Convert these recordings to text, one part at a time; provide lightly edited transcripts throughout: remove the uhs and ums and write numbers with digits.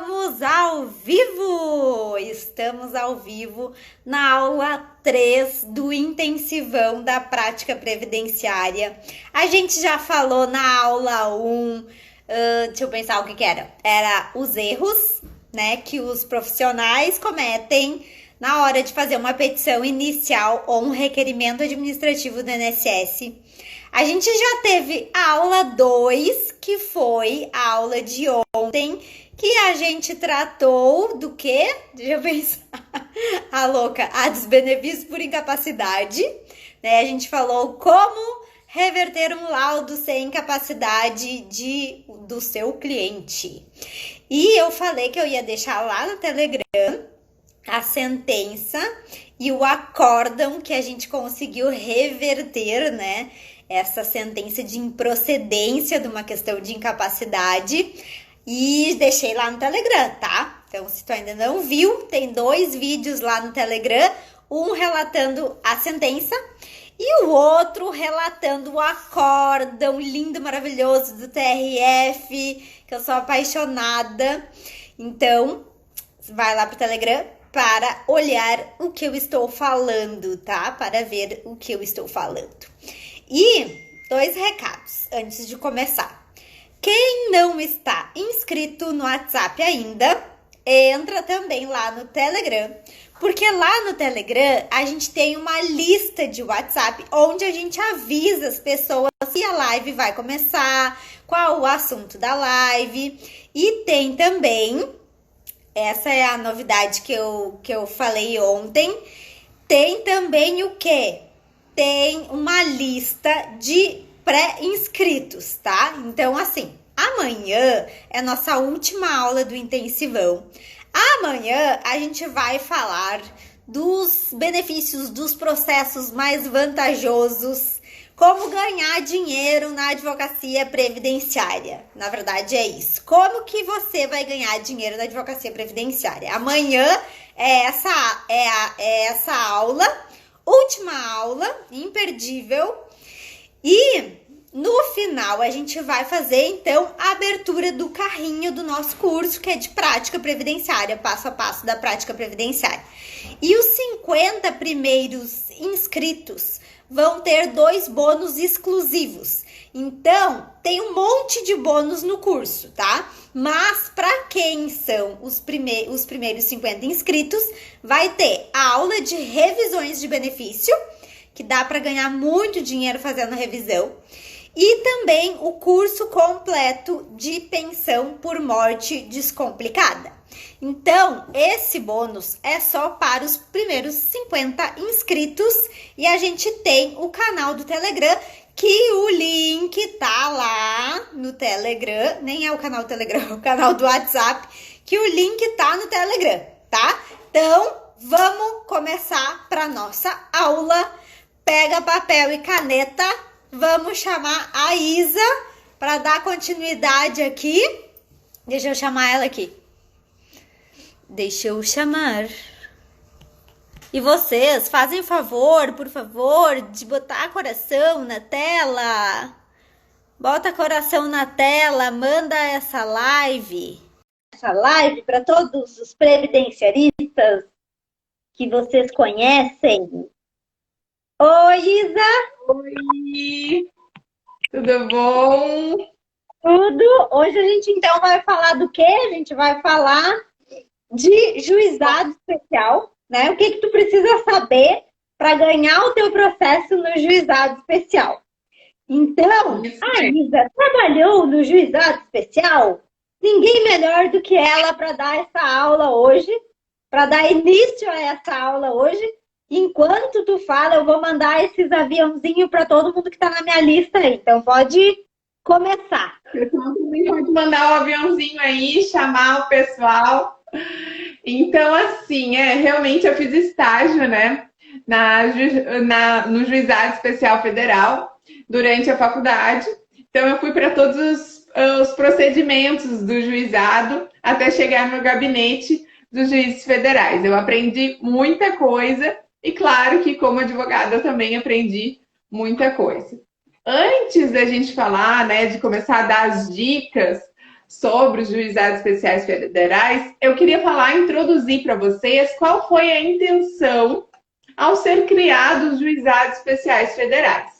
Estamos ao vivo! Estamos ao vivo na aula 3 do intensivão da prática previdenciária. A gente já falou na aula 1, deixa eu pensar o que era. Era os erros, né, que os profissionais cometem na hora de fazer uma petição inicial ou um requerimento administrativo do INSS. A gente já teve a aula 2, que foi a aula de ontem, que a gente tratou do quê? Deixa eu pensar. A louca, dos benefícios por incapacidade, né? A gente falou como reverter um laudo sem incapacidade do seu cliente. E eu falei que eu ia deixar lá no Telegram a sentença e o acórdão que a gente conseguiu reverter, né? Essa sentença de improcedência de uma questão de incapacidade e deixei lá no Telegram, tá? Então, se tu ainda não viu, tem 2 vídeos lá no Telegram, um relatando a sentença e o outro relatando o acórdão lindo, maravilhoso do TRF, que eu sou apaixonada. Então, vai lá pro Telegram para olhar o que eu estou falando, tá? Para ver o que eu estou falando. E 2 recados antes de começar. Quem não está inscrito no WhatsApp ainda, entra também lá no Telegram, porque lá no Telegram a gente tem uma lista de WhatsApp onde a gente avisa as pessoas se a live vai começar, qual o assunto da live, e tem também, essa é a novidade que eu falei ontem, tem também o quê? Tem uma lista de pré-inscritos, tá? Então, assim, amanhã é nossa última aula do intensivão. Amanhã a gente vai falar dos benefícios dos processos mais vantajosos, como ganhar dinheiro na advocacia previdenciária. Na verdade é isso. Como que você vai ganhar dinheiro na advocacia previdenciária? Amanhã é essa aula. Última aula, imperdível. E no final a gente vai fazer então a abertura do carrinho do nosso curso, que é de prática previdenciária, passo a passo da prática previdenciária. E os 50 primeiros inscritos vão ter 2 bônus exclusivos. Então, tem um monte de bônus no curso, tá? Mas para quem são os primeiros 50 inscritos, vai ter a aula de revisões de benefício, que dá para ganhar muito dinheiro fazendo revisão, e também o curso completo de pensão por morte descomplicada. Então, esse bônus é só para os primeiros 50 inscritos e a gente tem o canal do Telegram, que o link tá lá no Telegram, nem é o canal do Telegram, é o canal do WhatsApp, que o link tá no Telegram, tá? Então, vamos começar para nossa aula. Pega papel e caneta, vamos chamar a Isa para dar continuidade aqui. Deixa eu chamar ela aqui. Deixa eu chamar. E vocês, fazem favor, por favor, de botar coração na tela. Bota coração na tela, manda essa live. Essa live para todos os previdenciaristas que vocês conhecem. Oi, Isa! Oi! Tudo bom? Tudo! Hoje a gente então vai falar do quê? A gente vai falar de juizado especial, né? O que tu precisa saber para ganhar o teu processo no juizado especial. Então, a Isa trabalhou no juizado especial. Ninguém melhor do que ela para dar essa aula hoje, para dar início a essa aula hoje. Enquanto tu fala, eu vou mandar esses aviãozinhos para todo mundo que está na minha lista aí. Então, pode começar. O pessoal também pode mandar um aviãozinho aí, chamar o pessoal. Então, assim, realmente eu fiz estágio, né, no Juizado Especial Federal durante a faculdade. Então, eu fui para todos os procedimentos do juizado até chegar no gabinete dos juízes federais. Eu aprendi muita coisa e, claro, que como advogada eu também aprendi muita coisa. Antes da gente falar, né, de começar a dar as dicas sobre os juizados especiais federais, eu queria introduzir para vocês qual foi a intenção ao ser criados os juizados especiais federais.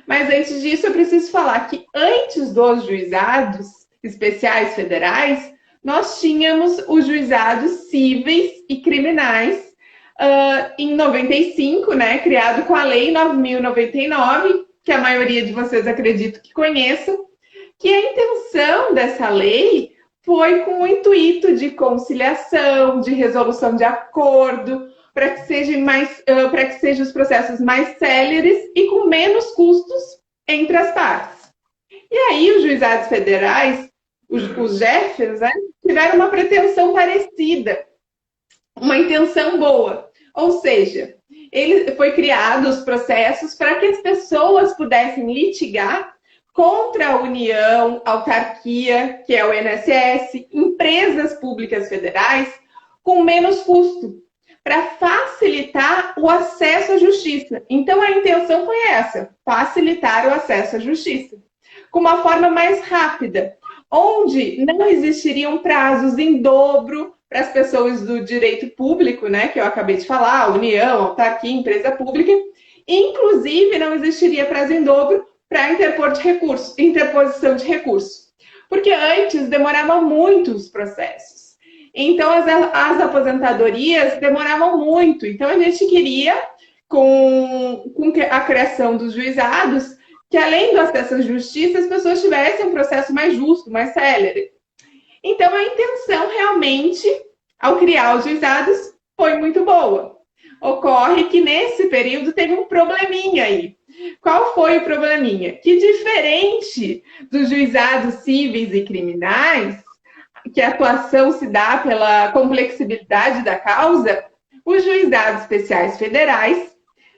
Mas antes disso, eu preciso falar que antes dos juizados especiais federais, nós tínhamos os juizados cíveis e criminais em 95, né, criado com a Lei 9.099, que a maioria de vocês acredito que conheçam, que a intenção dessa lei foi com o intuito de conciliação, de resolução de acordo, para que sejam os processos mais céleres e com menos custos entre as partes. E aí os juizados federais, os jefes, né, tiveram uma pretensão parecida, uma intenção boa. Ou seja, foi criados os processos para que as pessoas pudessem litigar contra a União, autarquia, que é o INSS, empresas públicas federais, com menos custo, para facilitar o acesso à justiça. Então, a intenção foi essa, facilitar o acesso à justiça, com uma forma mais rápida, onde não existiriam prazos em dobro para as pessoas do direito público, né, que eu acabei de falar, União, autarquia, empresa pública. Inclusive, não existiria prazo em dobro para interposição de recurso, porque antes demorava muito os processos. Então, as aposentadorias demoravam muito. Então, a gente queria, com a criação dos juizados, que além do acesso à justiça, as pessoas tivessem um processo mais justo, mais célere. Então, a intenção realmente, ao criar os juizados, foi muito boa. Ocorre que nesse período teve um probleminha aí. Qual foi o probleminha? Que diferente dos juizados cíveis e criminais, que a atuação se dá pela complexibilidade da causa, os juizados especiais federais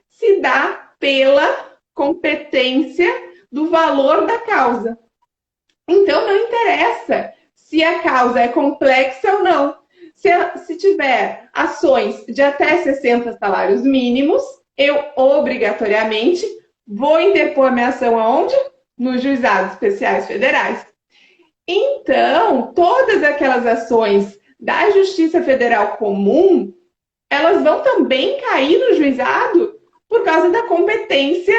se dá pela competência do valor da causa. Então, não interessa se a causa é complexa ou não. Se tiver ações de até 60 salários mínimos, eu obrigatoriamente vou interpor minha ação aonde? Nos juizados especiais federais. Então, todas aquelas ações da Justiça Federal comum, elas vão também cair no juizado por causa da competência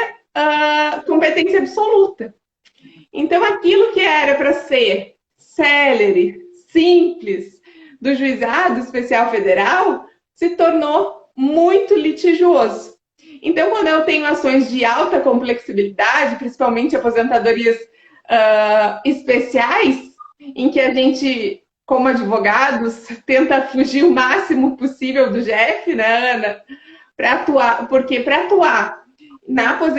absoluta. Então, aquilo que era para ser célere, simples, do juizado especial federal, se tornou muito litigioso. Então, quando eu tenho ações de alta complexibilidade, principalmente aposentadorias especiais, em que a gente, como advogados, tenta fugir o máximo possível do GEF, né, Ana? Porque para atuar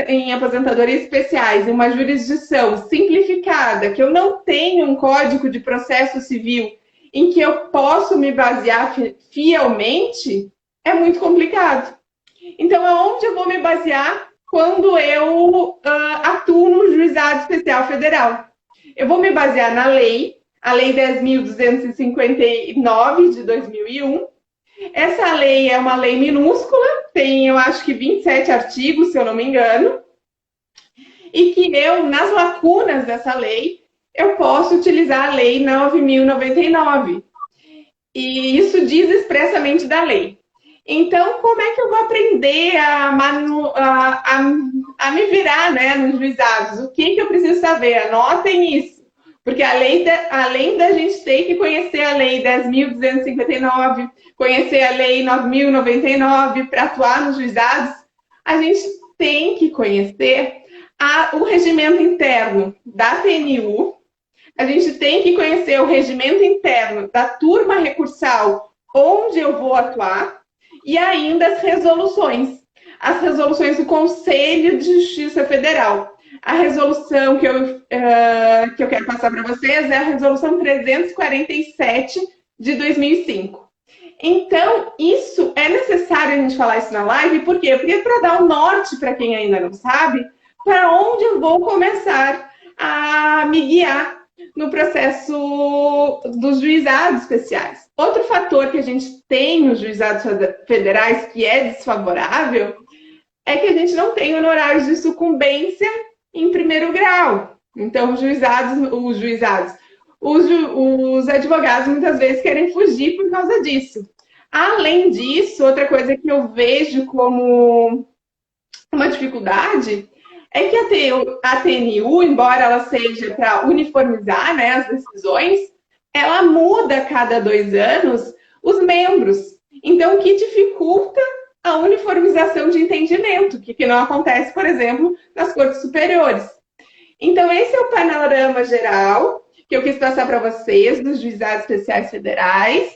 em aposentadorias especiais, em uma jurisdição simplificada, que eu não tenho um código de processo civil em que eu posso me basear fielmente, é muito complicado. Então, aonde eu vou me basear quando eu atuo no juizado especial federal? Eu vou me basear na lei, a Lei 10.259 de 2001. Essa lei é uma lei minúscula, tem, eu acho que 27 artigos, se eu não me engano, e que eu, nas lacunas dessa lei, eu posso utilizar a Lei 9.099. E isso diz expressamente da lei. Então, como é que eu vou aprender a me virar, né, nos juizados? O que eu preciso saber? Anotem isso. Porque além da gente ter que conhecer a Lei 10.259, conhecer a Lei 9.099 para atuar nos juizados, a gente tem que conhecer o regimento interno da TNU, a gente tem que conhecer o regimento interno da turma recursal onde eu vou atuar e ainda as resoluções do Conselho de Justiça Federal. A resolução que eu quero passar para vocês é a resolução 347 de 2005. Então, isso é necessário a gente falar isso na live, por quê? Porque para dar um norte para quem ainda não sabe, para onde eu vou começar a me guiar no processo dos juizados especiais. Outro fator que a gente tem nos juizados federais que é desfavorável é que a gente não tem honorários de sucumbência em primeiro grau. Então, os advogados muitas vezes querem fugir por causa disso. Além disso, outra coisa que eu vejo como uma dificuldade é que a TNU, embora ela seja para uniformizar, né, as decisões, ela muda a cada 2 anos os membros. Então, o que dificulta a uniformização de entendimento, que não acontece, por exemplo, nas cortes superiores. Então, esse é o panorama geral que eu quis passar para vocês dos juizados especiais federais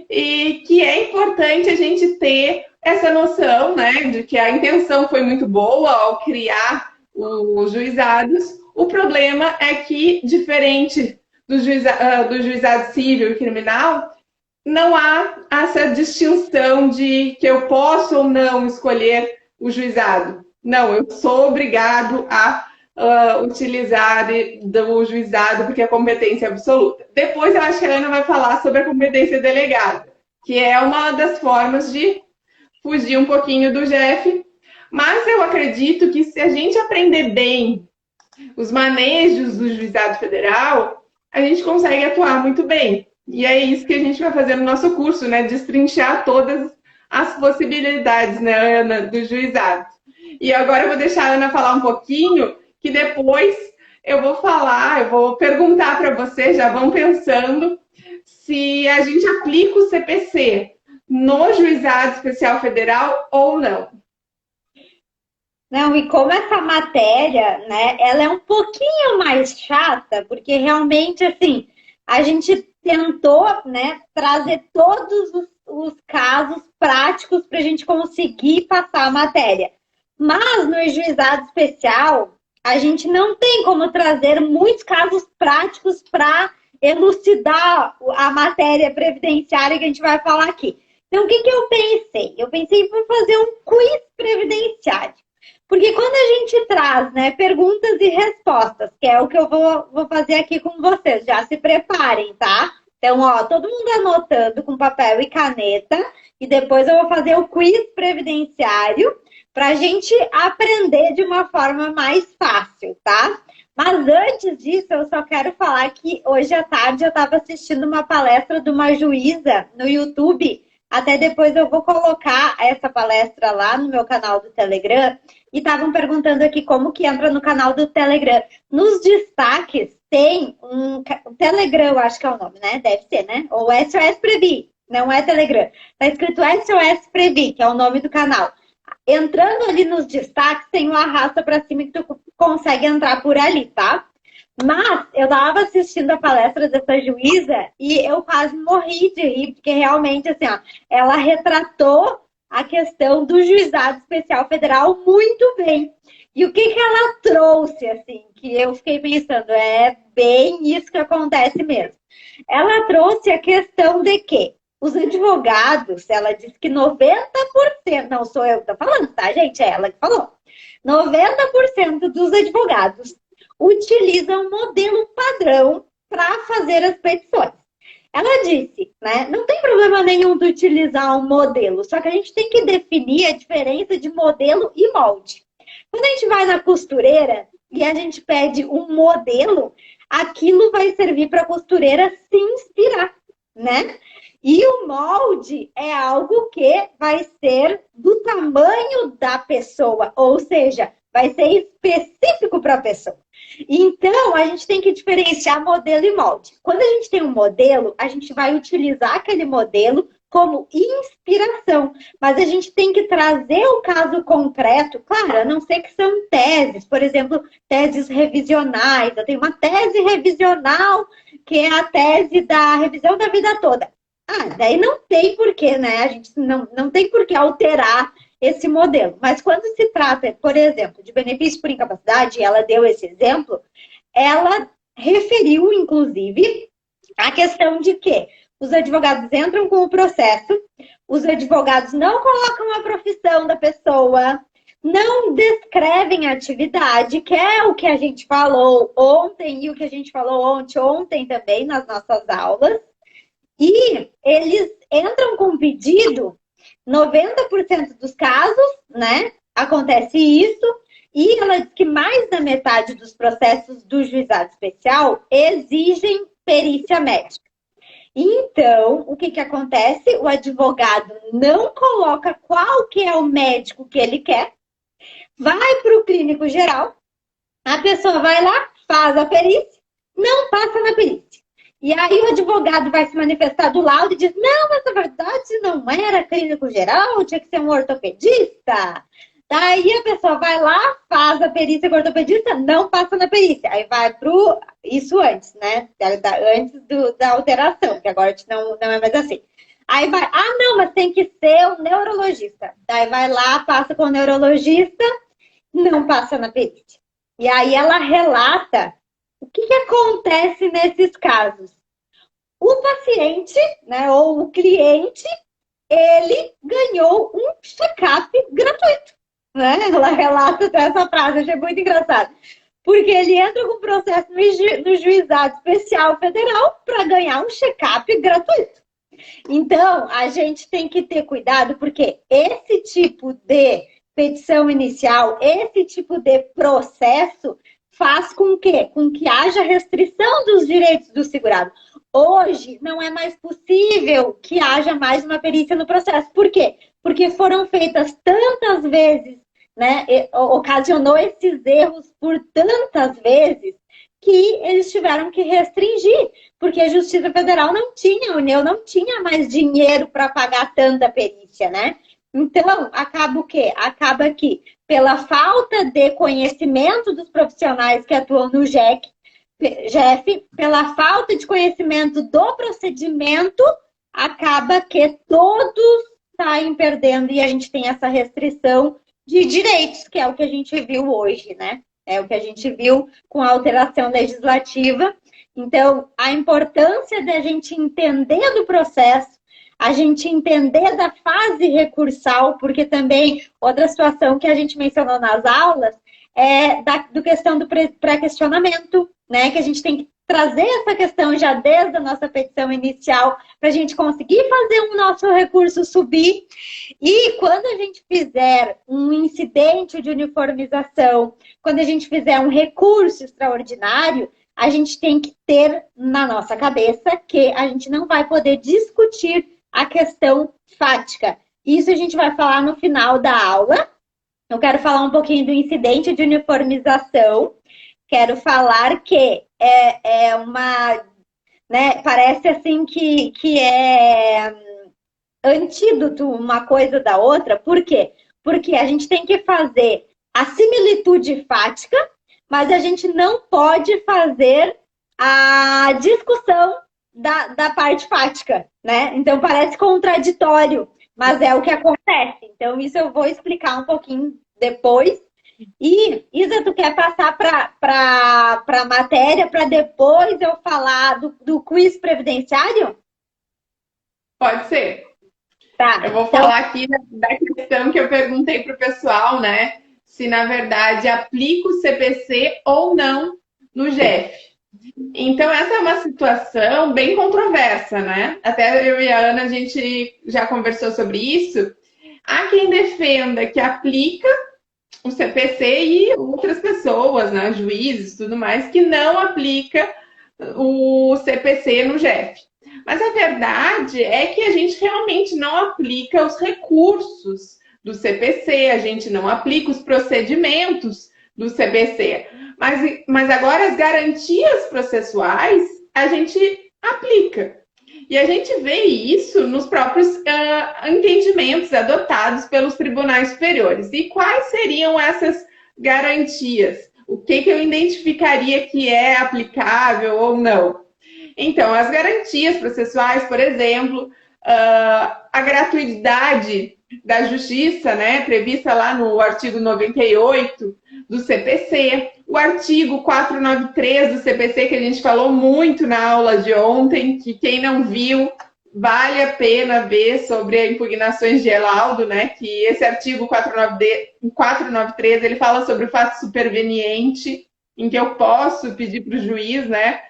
e que é importante a gente ter essa noção, né, de que a intenção foi muito boa ao criar os juizados. O problema é que, diferente do juizado civil e criminal, não há essa distinção de que eu posso ou não escolher o juizado. Não, eu sou obrigado a utilizar do juizado porque é competência absoluta. Depois eu acho que a Ana vai falar sobre a competência delegada, que é uma das formas de fugir um pouquinho do GF, mas eu acredito que se a gente aprender bem os manejos do juizado federal, a gente consegue atuar muito bem. E é isso que a gente vai fazer no nosso curso, né? Destrinchar todas as possibilidades, né, Ana, do juizado. E agora eu vou deixar a Ana falar um pouquinho, que depois eu vou perguntar para vocês, já vão pensando, se a gente aplica o CPC no juizado especial federal ou não. Não, e como essa matéria, né, ela é um pouquinho mais chata, porque realmente, assim, a gente tentou, né, trazer todos os casos práticos para a gente conseguir passar a matéria. Mas no juizado especial, a gente não tem como trazer muitos casos práticos para elucidar a matéria previdenciária que a gente vai falar aqui. Então, o que eu pensei? Eu pensei em fazer um quiz previdenciário. Porque quando a gente traz, né, perguntas e respostas, que é o que eu vou fazer aqui com vocês, já se preparem, tá? Então, ó, todo mundo anotando com papel e caneta, e depois eu vou fazer o quiz previdenciário para a gente aprender de uma forma mais fácil, tá? Mas antes disso, eu só quero falar que hoje à tarde eu estava assistindo uma palestra de uma juíza no YouTube. Até depois eu vou colocar essa palestra lá no meu canal do Telegram. E estavam perguntando aqui como que entra no canal do Telegram. Nos destaques tem um Telegram, acho que é o nome, né? Deve ser, né? Ou SOS Previ, não é Telegram. Tá escrito SOS Previ, que é o nome do canal. Entrando ali nos destaques, tem um arrasta para cima que tu consegue entrar por ali, tá? Mas eu estava assistindo a palestra dessa juíza e eu quase morri de rir, porque realmente, assim, ó, ela retratou a questão do juizado especial federal muito bem. E o que ela trouxe, assim, que eu fiquei pensando, é bem isso que acontece mesmo. Ela trouxe a questão de que os advogados, ela disse que 90%, não sou eu que estou falando, tá, gente? É ela que falou. 90% dos advogados utilizam um modelo padrão para fazer as petições. Ela disse, né, não tem problema nenhum de utilizar um modelo, só que a gente tem que definir a diferença de modelo e molde. Quando a gente vai na costureira e a gente pede um modelo, aquilo vai servir para a costureira se inspirar, né? E o molde é algo que vai ser do tamanho da pessoa, ou seja, vai ser específico para a pessoa. Então, a gente tem que diferenciar modelo e molde. Quando a gente tem um modelo, a gente vai utilizar aquele modelo como inspiração. Mas a gente tem que trazer o caso concreto, claro, a não ser que são teses, por exemplo, teses revisionais. Eu tenho uma tese revisional, que é a tese da revisão da vida toda. Daí não tem porquê, né? A gente não tem porquê alterar esse modelo. Mas quando se trata, por exemplo, de benefício por incapacidade, e ela deu esse exemplo, ela referiu, inclusive, a questão de que os advogados entram com o processo, os advogados não colocam a profissão da pessoa, não descrevem a atividade, que é o que a gente falou ontem e o que a gente falou ontem também nas nossas aulas, e eles entram com pedido. 90% dos casos, né, acontece isso, e ela diz que mais da metade dos processos do juizado especial exigem perícia médica. Então, o que acontece? O advogado não coloca qual que é o médico que ele quer, vai para o clínico geral, a pessoa vai lá, faz a perícia, não passa na perícia. E aí o advogado vai se manifestar do laudo e diz, não, mas na verdade não era clínico geral, tinha que ser um ortopedista. Daí a pessoa vai lá, faz a perícia com o ortopedista, não passa na perícia. Aí vai pro... Isso antes, né? Antes da alteração, que agora não é mais assim. Aí vai, não, mas tem que ser um neurologista. Daí vai lá, passa com o neurologista, não passa na perícia. E aí ela relata o que acontece nesses casos. O paciente, né, ou o cliente, ele ganhou um check-up gratuito. Né? Ela relata até essa frase, achei muito engraçado. Porque ele entra com processo no Juizado Especial Federal para ganhar um check-up gratuito. Então, a gente tem que ter cuidado, porque esse tipo de petição inicial, esse tipo de processo faz com que haja restrição dos direitos do segurado. Hoje, não é mais possível que haja mais uma perícia no processo. Por quê? Porque foram feitas tantas vezes, né? Ocasionou esses erros por tantas vezes que eles tiveram que restringir, porque a Justiça Federal não tinha, a União não tinha mais dinheiro para pagar tanta perícia, né? Então, acaba o quê? Acaba que, pela falta de conhecimento dos profissionais que atuam no GEF, pela falta de conhecimento do procedimento, acaba que todos saem perdendo e a gente tem essa restrição de direitos, que é o que a gente viu hoje, né? É o que a gente viu com a alteração legislativa. Então, a importância da gente entender do processo, a gente entender da fase recursal, porque também outra situação que a gente mencionou nas aulas é do questão do pré-questionamento, né? Que a gente tem que trazer essa questão já desde a nossa petição inicial para a gente conseguir fazer o nosso recurso subir. E quando a gente fizer um incidente de uniformização, quando a gente fizer um recurso extraordinário, a gente tem que ter na nossa cabeça que a gente não vai poder discutir a questão fática. Isso a gente vai falar no final da aula. Eu quero falar um pouquinho do incidente de uniformização. Quero falar que é uma... Né, parece assim que é antídoto uma coisa da outra. Por quê? Porque a gente tem que fazer a similitude fática, mas a gente não pode fazer a discussão da parte fática, né? Então parece contraditório, mas é o que acontece. Então isso eu vou explicar um pouquinho depois. E, Isa, tu quer passar para a matéria para depois eu falar do quiz previdenciário? Pode ser. Tá. Eu vou falar aqui da questão que eu perguntei para o pessoal, né? Se, na verdade, aplica o CPC ou não no GEF. Então, essa é uma situação bem controversa, né? Até eu e a Ana, a gente já conversou sobre isso. Há quem defenda que aplica o CPC e outras pessoas, né? Juízes e tudo mais, que não aplica o CPC no GEF. Mas a verdade é que a gente realmente não aplica os recursos do CPC, a gente não aplica os procedimentos do CPC. Mas agora as garantias processuais a gente aplica. E a gente vê isso nos próprios entendimentos adotados pelos tribunais superiores. E quais seriam essas garantias? O que eu identificaria que é aplicável ou não? Então, as garantias processuais, por exemplo, a gratuidade da justiça, né, prevista lá no artigo 98 do CPC, o artigo 493 do CPC, que a gente falou muito na aula de ontem, que quem não viu, vale a pena ver sobre impugnações de laudo, né, que esse artigo 493, ele fala sobre o fato superveniente, em que eu posso pedir para o juiz, né,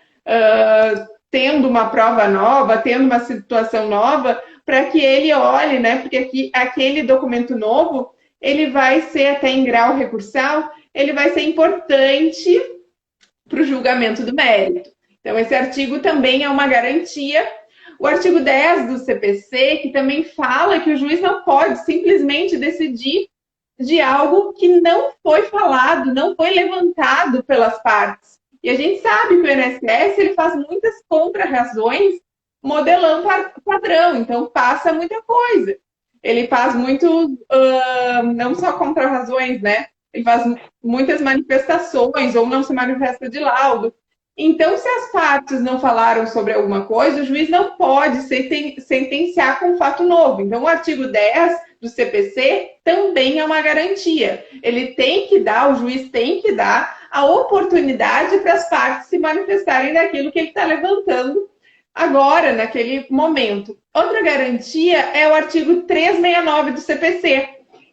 tendo uma prova nova, tendo uma situação nova, para que ele olhe, né, porque aquele documento novo, ele vai ser até em grau recursal, ele vai ser importante para o julgamento do mérito. Então, esse artigo também é uma garantia. O artigo 10 do CPC, que também fala que o juiz não pode simplesmente decidir de algo que não foi falado, não foi levantado pelas partes. E a gente sabe que o INSS ele faz muitas contrarrazões modelão padrão, então passa muita coisa. Ele faz muito, não só contrarrazões, né? Ele faz muitas manifestações ou não se manifesta de laudo. Então, se as partes não falaram sobre alguma coisa, o juiz não pode sentenciar com fato novo. Então, o artigo 10 do CPC também é uma garantia. Ele tem que dar, o juiz tem que dar a oportunidade para as partes se manifestarem daquilo que ele está levantando agora, naquele momento. Outra garantia é o artigo 369 do CPC,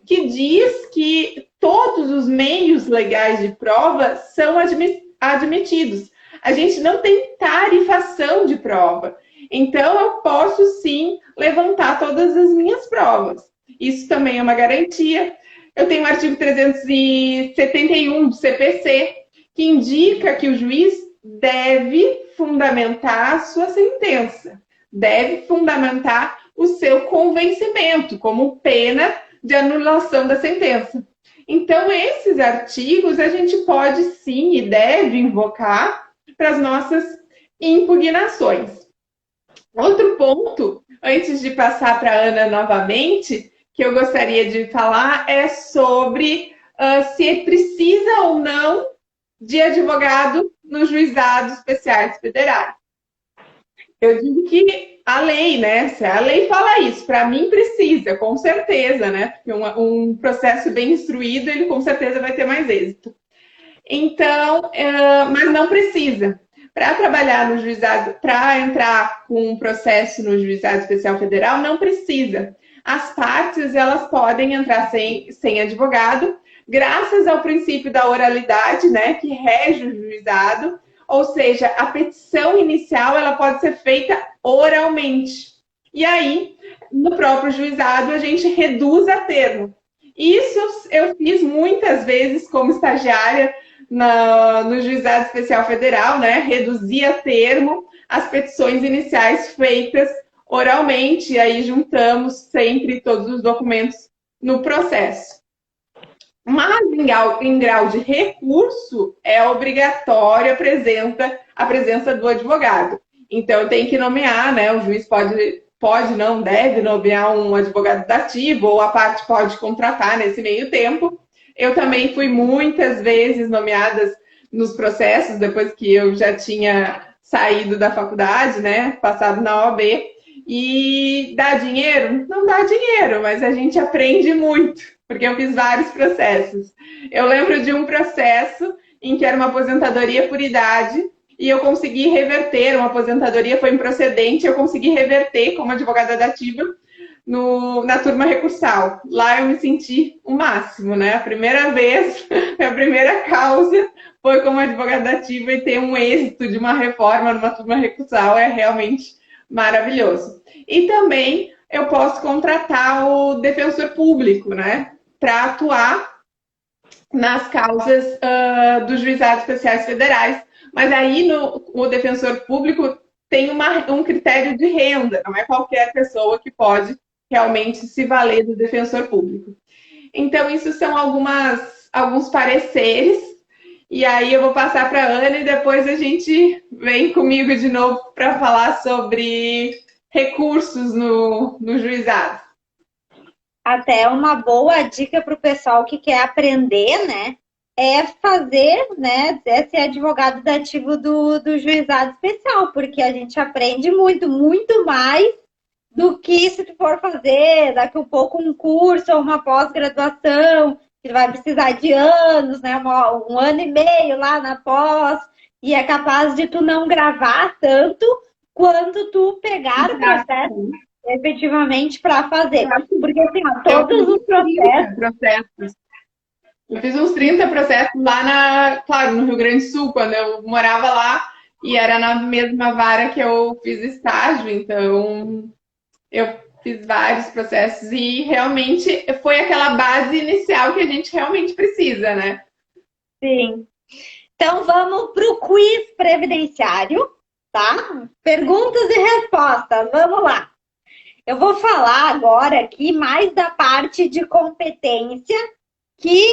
que diz que todos os meios legais de prova são admitidos. A gente não tem tarifação de prova. Então, eu posso sim levantar todas as minhas provas. Isso também é uma garantia. Eu tenho o artigo 371 do CPC, que indica que o juiz deve fundamentar a sua sentença, deve fundamentar o seu convencimento como pena de anulação da sentença. Então, esses artigos a gente pode sim e deve invocar para as nossas impugnações. Outro ponto, antes de passar para a Ana novamente, que eu gostaria de falar é sobre se precisa ou não de advogado nos juizados especiais federais. Eu digo que a lei, né? Se a lei fala isso, para mim precisa, com certeza, né? Porque um processo bem instruído, ele com certeza vai ter mais êxito. Então, mas não precisa. Para trabalhar no juizado, para entrar com um processo no juizado especial federal, não precisa. As partes, elas podem entrar sem advogado, graças ao princípio da oralidade, né, que rege o juizado, ou seja, a petição inicial ela pode ser feita oralmente. E aí, no próprio juizado, a gente reduz a termo. Isso eu fiz muitas vezes como estagiária no Juizado Especial Federal, né? Reduzia a termo as petições iniciais feitas oralmente, e aí juntamos sempre todos os documentos no processo. Mas em grau de recurso, é obrigatória a presença do advogado. Então, tem que nomear, né? O juiz pode, não deve nomear um advogado dativo, ou a parte pode contratar nesse meio tempo. Eu também fui muitas vezes nomeada nos processos, depois que eu já tinha saído da faculdade, né? Passado na OAB. E dá dinheiro? Não dá dinheiro, mas a gente aprende muito, porque eu fiz vários processos. Eu lembro de um processo em que era uma aposentadoria por idade, e eu consegui reverter, uma aposentadoria foi improcedente, eu consegui reverter como advogada dativa na turma recursal. Lá eu me senti o máximo, né? A primeira vez, a primeira causa foi como advogada dativa, e ter um êxito de uma reforma numa turma recursal é realmente maravilhoso. E também eu posso contratar o defensor público, né? Para atuar nas causas dos juizados especiais federais. Mas aí o defensor público tem um critério de renda, não é qualquer pessoa que pode realmente se valer do defensor público. Então, isso são alguns pareceres, e aí eu vou passar para a Ana e depois a gente vem comigo de novo para falar sobre recursos no juizado. Até uma boa dica para o pessoal que quer aprender, né? É fazer, né? É ser advogado dativo do juizado especial, porque a gente aprende muito, muito mais do que se tu for fazer daqui a pouco um curso ou uma pós-graduação, que vai precisar de anos, né? Um ano e meio lá na pós, e é capaz de tu não gravar tanto quanto tu pegar o processo efetivamente para fazer. Porque assim, todos os processos. Eu fiz uns 30 processos lá claro, no Rio Grande do Sul, quando eu morava lá, e era na mesma vara que eu fiz estágio, então eu fiz vários processos e realmente foi aquela base inicial que a gente realmente precisa, né? Sim. Então vamos para o quiz previdenciário. tá? Perguntas e respostas, vamos lá. Eu vou falar agora aqui mais da parte de competência, que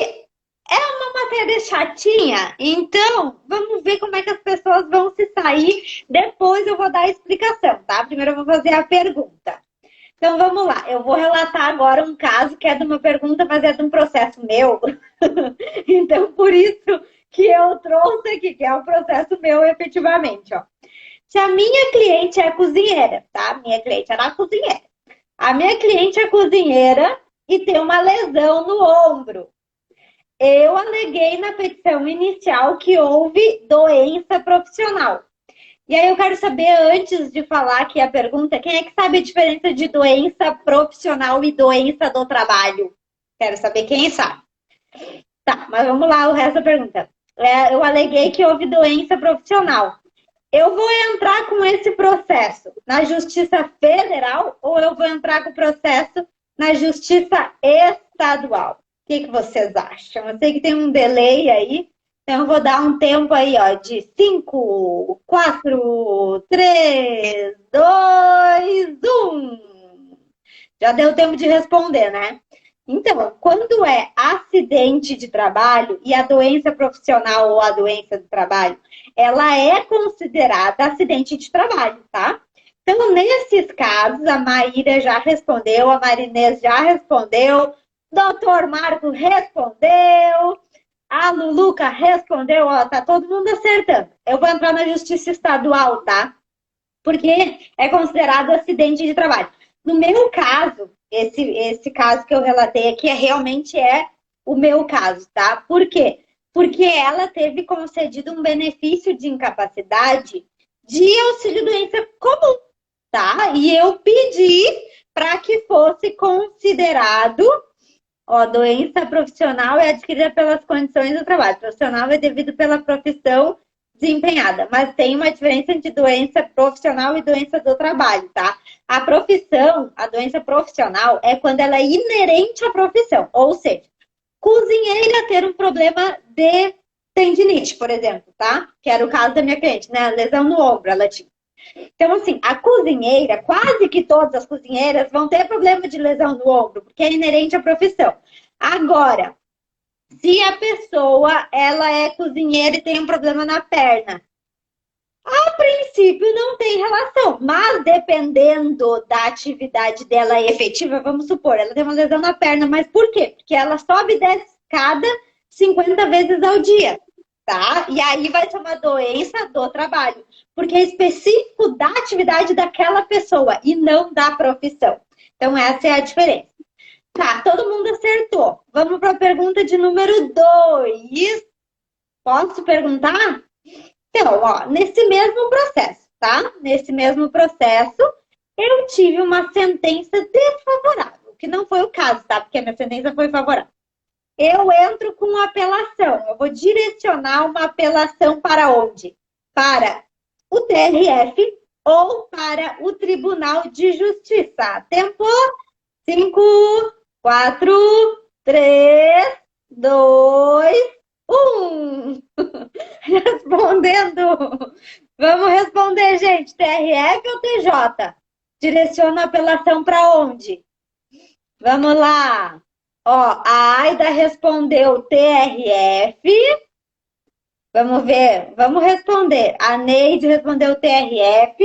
é uma matéria chatinha. Então, vamos ver como é que as pessoas vão se sair. Depois eu vou dar a explicação, tá? Primeiro eu vou fazer a pergunta. Então, vamos lá. Eu vou relatar agora um caso que é de uma pergunta, mas é de um processo meu. Então, por isso que eu trouxe aqui, que é um processo meu efetivamente, ó. Se a minha cliente é cozinheira, tá? Minha cliente era cozinheira. A minha cliente é cozinheira e tem uma lesão no ombro. Eu aleguei na petição inicial que houve doença profissional. E aí eu quero saber, antes de falar aqui a pergunta, quem é que sabe a diferença de doença profissional e doença do trabalho? Quero saber quem sabe. Tá, mas vamos lá, o resto da pergunta. Eu aleguei que houve doença profissional. Eu vou entrar com esse processo na Justiça Federal ou eu vou entrar com o processo na Justiça Estadual? O que vocês acham? Eu sei que tem um delay aí, então eu vou dar um tempo aí, ó, de 5, 4, 3, 2, 1. Já deu tempo de responder, né? Então, quando é acidente de trabalho e a doença profissional ou a doença do trabalho, ela é considerada acidente de trabalho, tá? Então, nesses casos, a Maíra já respondeu, a Marinês já respondeu, doutor Marco respondeu, a Luluca respondeu, ó, tá todo mundo acertando. Eu vou entrar na justiça estadual, tá? Porque é considerado acidente de trabalho. No meu caso, esse caso que eu relatei aqui realmente é o meu caso, tá? Por quê? Porque ela teve concedido um benefício de incapacidade de auxílio-doença comum, tá? E eu pedi para que fosse considerado, ó, doença profissional é adquirida pelas condições do trabalho. Profissional é devido pela profissão desempenhada, mas tem uma diferença entre doença profissional e doença do trabalho, tá? A profissão, a doença profissional é quando ela é inerente à profissão, ou seja, cozinheira ter um problema de tendinite, por exemplo, tá? Que era o caso da minha cliente, né? Lesão no ombro, ela tinha. Então, assim, a cozinheira, quase que todas as cozinheiras vão ter problema de lesão no ombro, porque é inerente à profissão. Agora, se a pessoa, ela é cozinheira e tem um problema na perna, a princípio não tem relação, mas dependendo da atividade dela efetiva, vamos supor, ela tem uma lesão na perna, mas por quê? Porque ela sobe e desce escada 50 vezes ao dia, tá? E aí vai ser uma doença do trabalho, porque é específico da atividade daquela pessoa e não da profissão. Então essa é a diferença. Tá, todo mundo acertou. Vamos para a pergunta de número 2. Posso perguntar? Então, ó, nesse mesmo processo, tá? Nesse mesmo processo, eu tive uma sentença desfavorável, que não foi o caso, tá? Porque a minha sentença foi favorável. Eu entro com apelação. Eu vou direcionar uma apelação para onde? Para o TRF ou para o Tribunal de Justiça. Tempo? 5, 4, 3, 2, 1. Respondendo. Vamos responder, gente. TRF ou TJ? Direciona a apelação para onde? Vamos lá. Ó, a Aida respondeu TRF. Vamos ver. Vamos responder. A Neide respondeu TRF.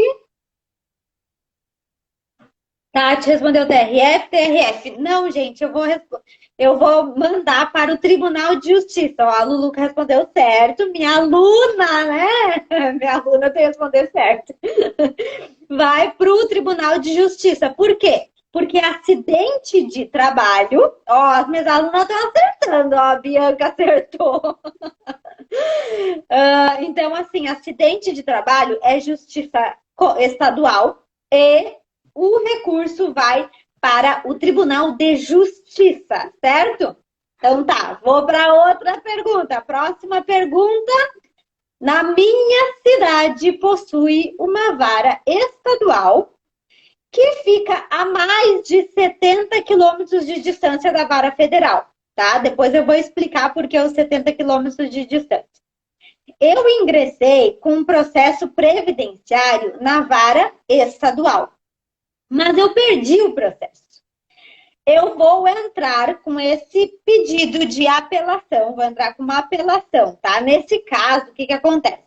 Tati respondeu TRF, TRF. Não, gente, eu vou mandar para o Tribunal de Justiça. Ó, a Luluca respondeu certo. Minha aluna, né? Minha aluna tem que responder certo. Vai para o Tribunal de Justiça. Por quê? Porque acidente de trabalho... Ó, as minhas alunas estão acertando. Ó, a Bianca acertou. Então, assim, acidente de trabalho é justiça estadual e o recurso vai para o Tribunal de Justiça, certo? Então tá, vou para outra pergunta. Próxima pergunta. Na minha cidade possui uma vara estadual que fica a mais de 70 quilômetros de distância da vara federal, tá? Depois eu vou explicar por que os 70 quilômetros de distância. Eu ingressei com um processo previdenciário na vara estadual, mas eu perdi o processo. Eu vou entrar com esse pedido de apelação, vou entrar com uma apelação, tá? Nesse caso, o que acontece?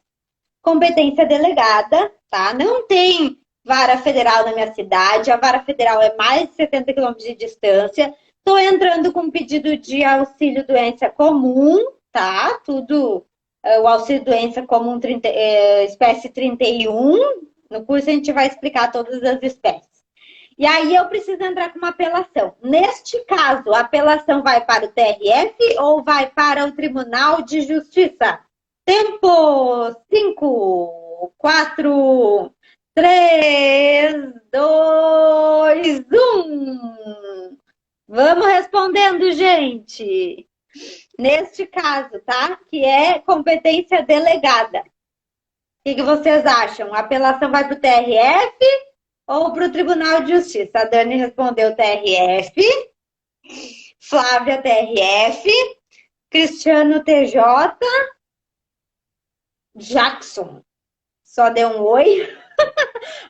Competência delegada, tá? Não tem vara federal na minha cidade, a vara federal é mais de 70 quilômetros de distância. Estou entrando com pedido de auxílio doença comum, tá? Tudo, o auxílio doença comum espécie 31. No curso a gente vai explicar todas as espécies. E aí eu preciso entrar com uma apelação. Neste caso, a apelação vai para o TRF ou vai para o Tribunal de Justiça? Tempo! 5, 4, 3, 2, 1. Vamos respondendo, gente. Neste caso, tá? Que é competência delegada. O que vocês acham? A apelação vai para o TRF ou para o Tribunal de Justiça? A Dani respondeu TRF. Flávia, TRF. Cristiano, TJ. Jackson. Só deu um oi.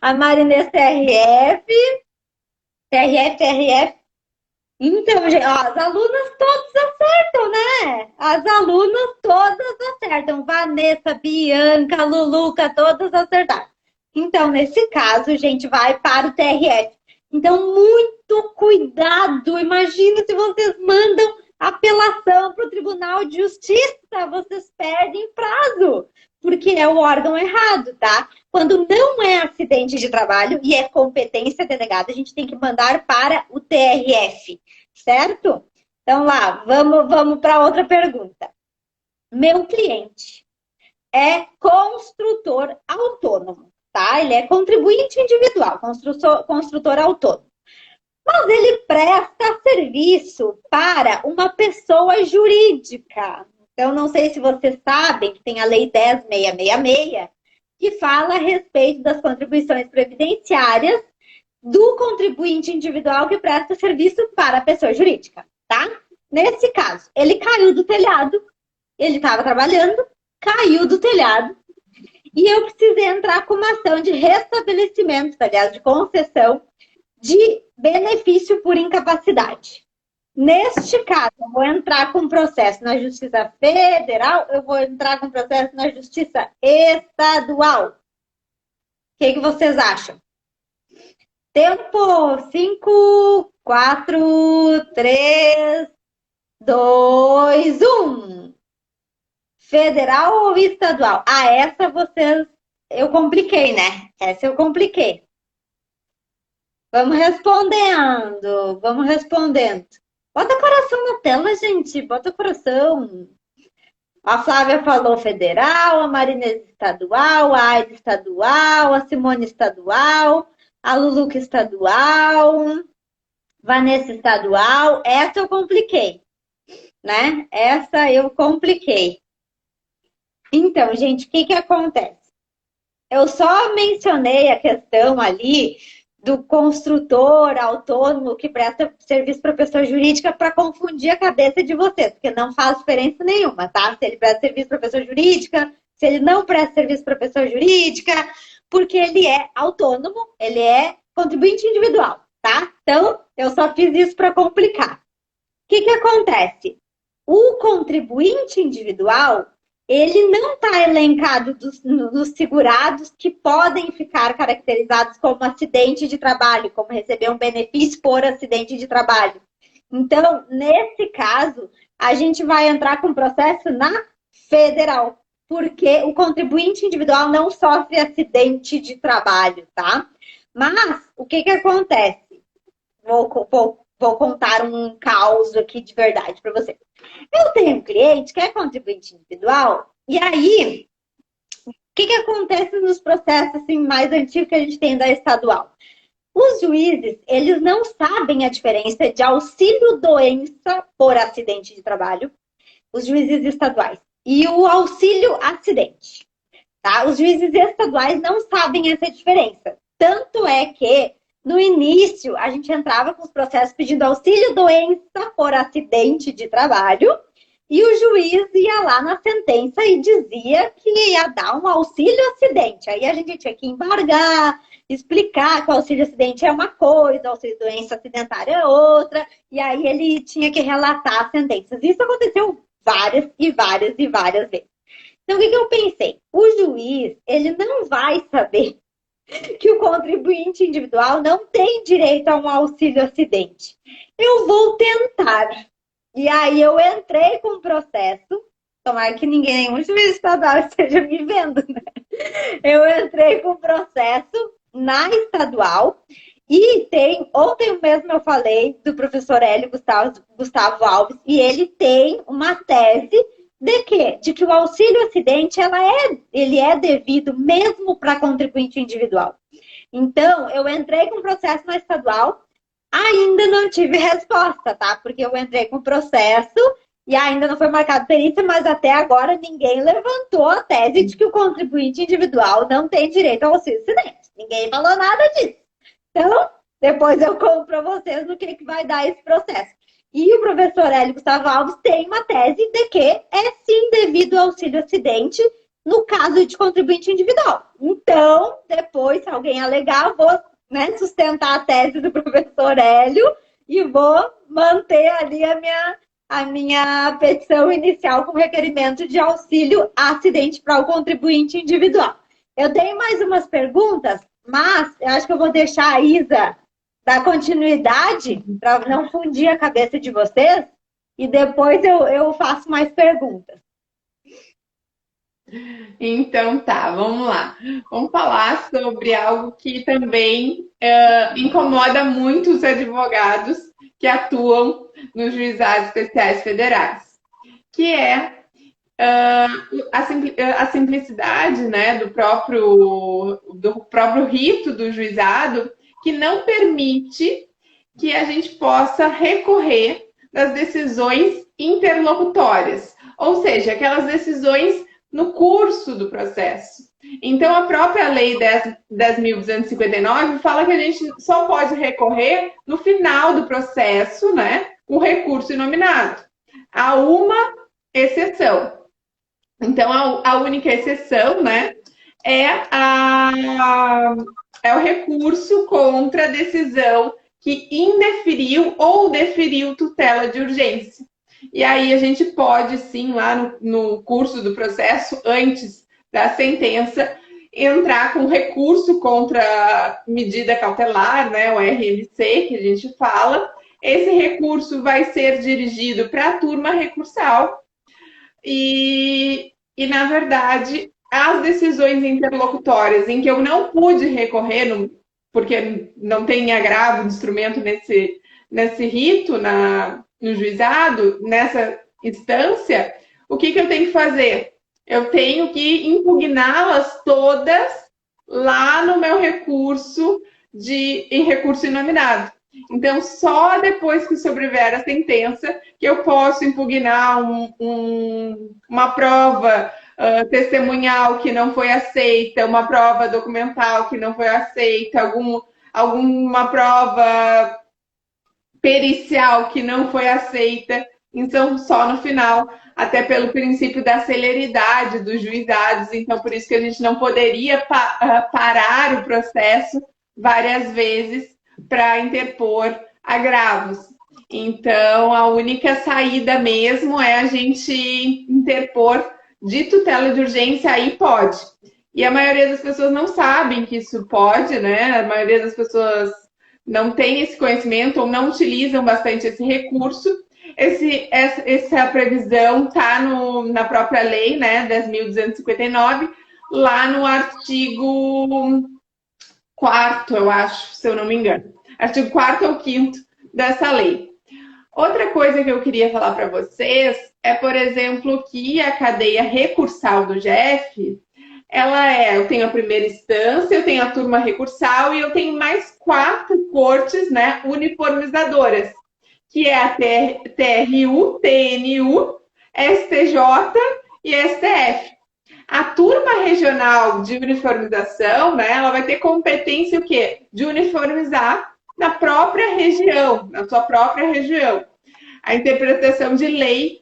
A Marinês, TRF. TRF. Então, gente, ó, as alunas todas acertam, né? As alunas todas acertam. Vanessa, Bianca, Luluca, todas acertaram. Então, nesse caso, a gente vai para o TRF. Então, muito cuidado. Imagina se vocês mandam apelação para o Tribunal de Justiça. Vocês perdem prazo, porque é o órgão errado, tá? Quando não é acidente de trabalho e é competência delegada, a gente tem que mandar para o TRF, certo? Então, lá, vamos para outra pergunta. Meu cliente é construtor autônomo, tá? Ele é contribuinte individual, construtor autônomo. Mas ele presta serviço para uma pessoa jurídica. Então, não sei se vocês sabem que tem a Lei 10.666, que fala a respeito das contribuições previdenciárias do contribuinte individual que presta serviço para a pessoa jurídica, tá? Nesse caso, ele caiu do telhado, ele estava trabalhando, caiu do telhado, e eu precisei entrar com uma ação de restabelecimento, aliás, de concessão de benefício por incapacidade. Neste caso, eu vou entrar com processo na Justiça Federal, eu vou entrar com processo na Justiça Estadual. O que vocês acham? Tempo! 5, 4, 3, 2, 1. Federal ou estadual? Ah, essa vocês... Eu compliquei, né? Essa eu compliquei. Vamos respondendo. Bota coração na tela, gente. Bota coração. A Flávia falou federal, a Marinês estadual, a Aide estadual, a Simone estadual, a Luluca estadual, Vanessa estadual. Essa eu compliquei, né? Essa eu compliquei. Então, gente, o que acontece? Eu só mencionei a questão ali do construtor autônomo que presta serviço para pessoa jurídica para confundir a cabeça de vocês, porque não faz diferença nenhuma, tá? Se ele presta serviço para pessoa jurídica, se ele não presta serviço para pessoa jurídica, porque ele é autônomo, ele é contribuinte individual, tá? Então, eu só fiz isso para complicar. O que acontece? O contribuinte individual, ele não está elencado nos segurados que podem ficar caracterizados como acidente de trabalho, como receber um benefício por acidente de trabalho. Então, nesse caso, a gente vai entrar com processo na federal, porque o contribuinte individual não sofre acidente de trabalho, tá? Mas, o que acontece? Vou contar um caos aqui de verdade para você. Eu tenho um cliente que é contribuinte individual, e aí, o que acontece nos processos assim, mais antigos que a gente tem da estadual? Os juízes, eles não sabem a diferença de auxílio-doença por acidente de trabalho, os juízes estaduais, e o auxílio-acidente. Tá? Os juízes estaduais não sabem essa diferença. Tanto é que, no início, a gente entrava com os processos pedindo auxílio-doença por acidente de trabalho e o juiz ia lá na sentença e dizia que ia dar um auxílio acidente. Aí a gente tinha que embargar, explicar que o auxílio acidente é uma coisa, o auxílio doença acidentária é outra, e aí ele tinha que relatar as sentenças. Isso aconteceu várias e várias e várias vezes. Então, o que eu pensei? O juiz, ele não vai saber que o contribuinte individual não tem direito a um auxílio acidente. Eu vou tentar. E aí eu entrei com o processo, tomara que ninguém, nenhum juiz estadual esteja me vendo, né? Eu entrei com o processo na estadual e ontem mesmo eu falei do professor Hélio Gustavo Alves, e ele tem uma tese de quê? De que o auxílio acidente ele é devido mesmo para contribuinte individual. Então, eu entrei com o processo na estadual, ainda não tive resposta, tá? Porque eu entrei com o processo e ainda não foi marcado perícia, mas até agora ninguém levantou a tese de que o contribuinte individual não tem direito ao auxílio acidente. Ninguém falou nada disso. Então, depois eu conto para vocês no que vai dar esse processo. E o professor Hélio Gustavo Alves tem uma tese de que é sim devido ao auxílio acidente no caso de contribuinte individual. Então, depois, se alguém alegar, eu vou, né, sustentar a tese do professor Hélio e vou manter ali a minha petição inicial com requerimento de auxílio acidente para o contribuinte individual. Eu tenho mais umas perguntas, mas eu acho que eu vou deixar a Isa dar continuidade para não fundir a cabeça de vocês e depois eu faço mais perguntas. Então tá, vamos lá. Vamos falar sobre algo que também incomoda muito os advogados que atuam nos juizados especiais federais, que é a simplicidade, né, do próprio rito do juizado, que não permite que a gente possa recorrer das decisões interlocutórias, ou seja, aquelas decisões no curso do processo. Então, a própria Lei 10.259 fala que a gente só pode recorrer no final do processo, né, com recurso inominado. Há uma exceção. Então, a única exceção, né, é o recurso contra a decisão que indeferiu ou deferiu tutela de urgência. E aí a gente pode, sim, lá no curso do processo, antes da sentença, entrar com recurso contra a medida cautelar, né, o RMC, que a gente fala. Esse recurso vai ser dirigido para a turma recursal e, na verdade, as decisões interlocutórias em que eu não pude recorrer, porque não tem agravo de instrumento nesse rito, no juizado, nessa instância, o que eu tenho que fazer? Eu tenho que impugná-las todas lá no meu recurso em recurso inominado. Então, só depois que sobrevier a sentença que eu posso impugnar uma prova testemunhal que não foi aceita, uma prova documental que não foi aceita, alguma prova pericial que não foi aceita. Então, só no final, até pelo princípio da celeridade dos juizados. Então, por isso que a gente não poderia parar o processo várias vezes para interpor agravos. Então, a única saída mesmo é a gente interpor de tutela de urgência, aí pode. E a maioria das pessoas não sabem que isso pode, né? A maioria das pessoas não tem esse conhecimento ou não utilizam bastante esse recurso. Essa previsão está na própria lei, né, 10.259, lá no artigo 4º, eu acho, se eu não me engano. Artigo 4º ou 5º dessa lei. Outra coisa que eu queria falar para vocês é, por exemplo, que a cadeia recursal do GF, eu tenho a primeira instância, eu tenho a turma recursal e eu tenho mais 4 cortes, né, uniformizadoras, que é a TRU, TNU, STJ e STF. A turma regional de uniformização, né, ela vai ter competência o quê? De uniformizar na própria região, na sua própria região. A interpretação de lei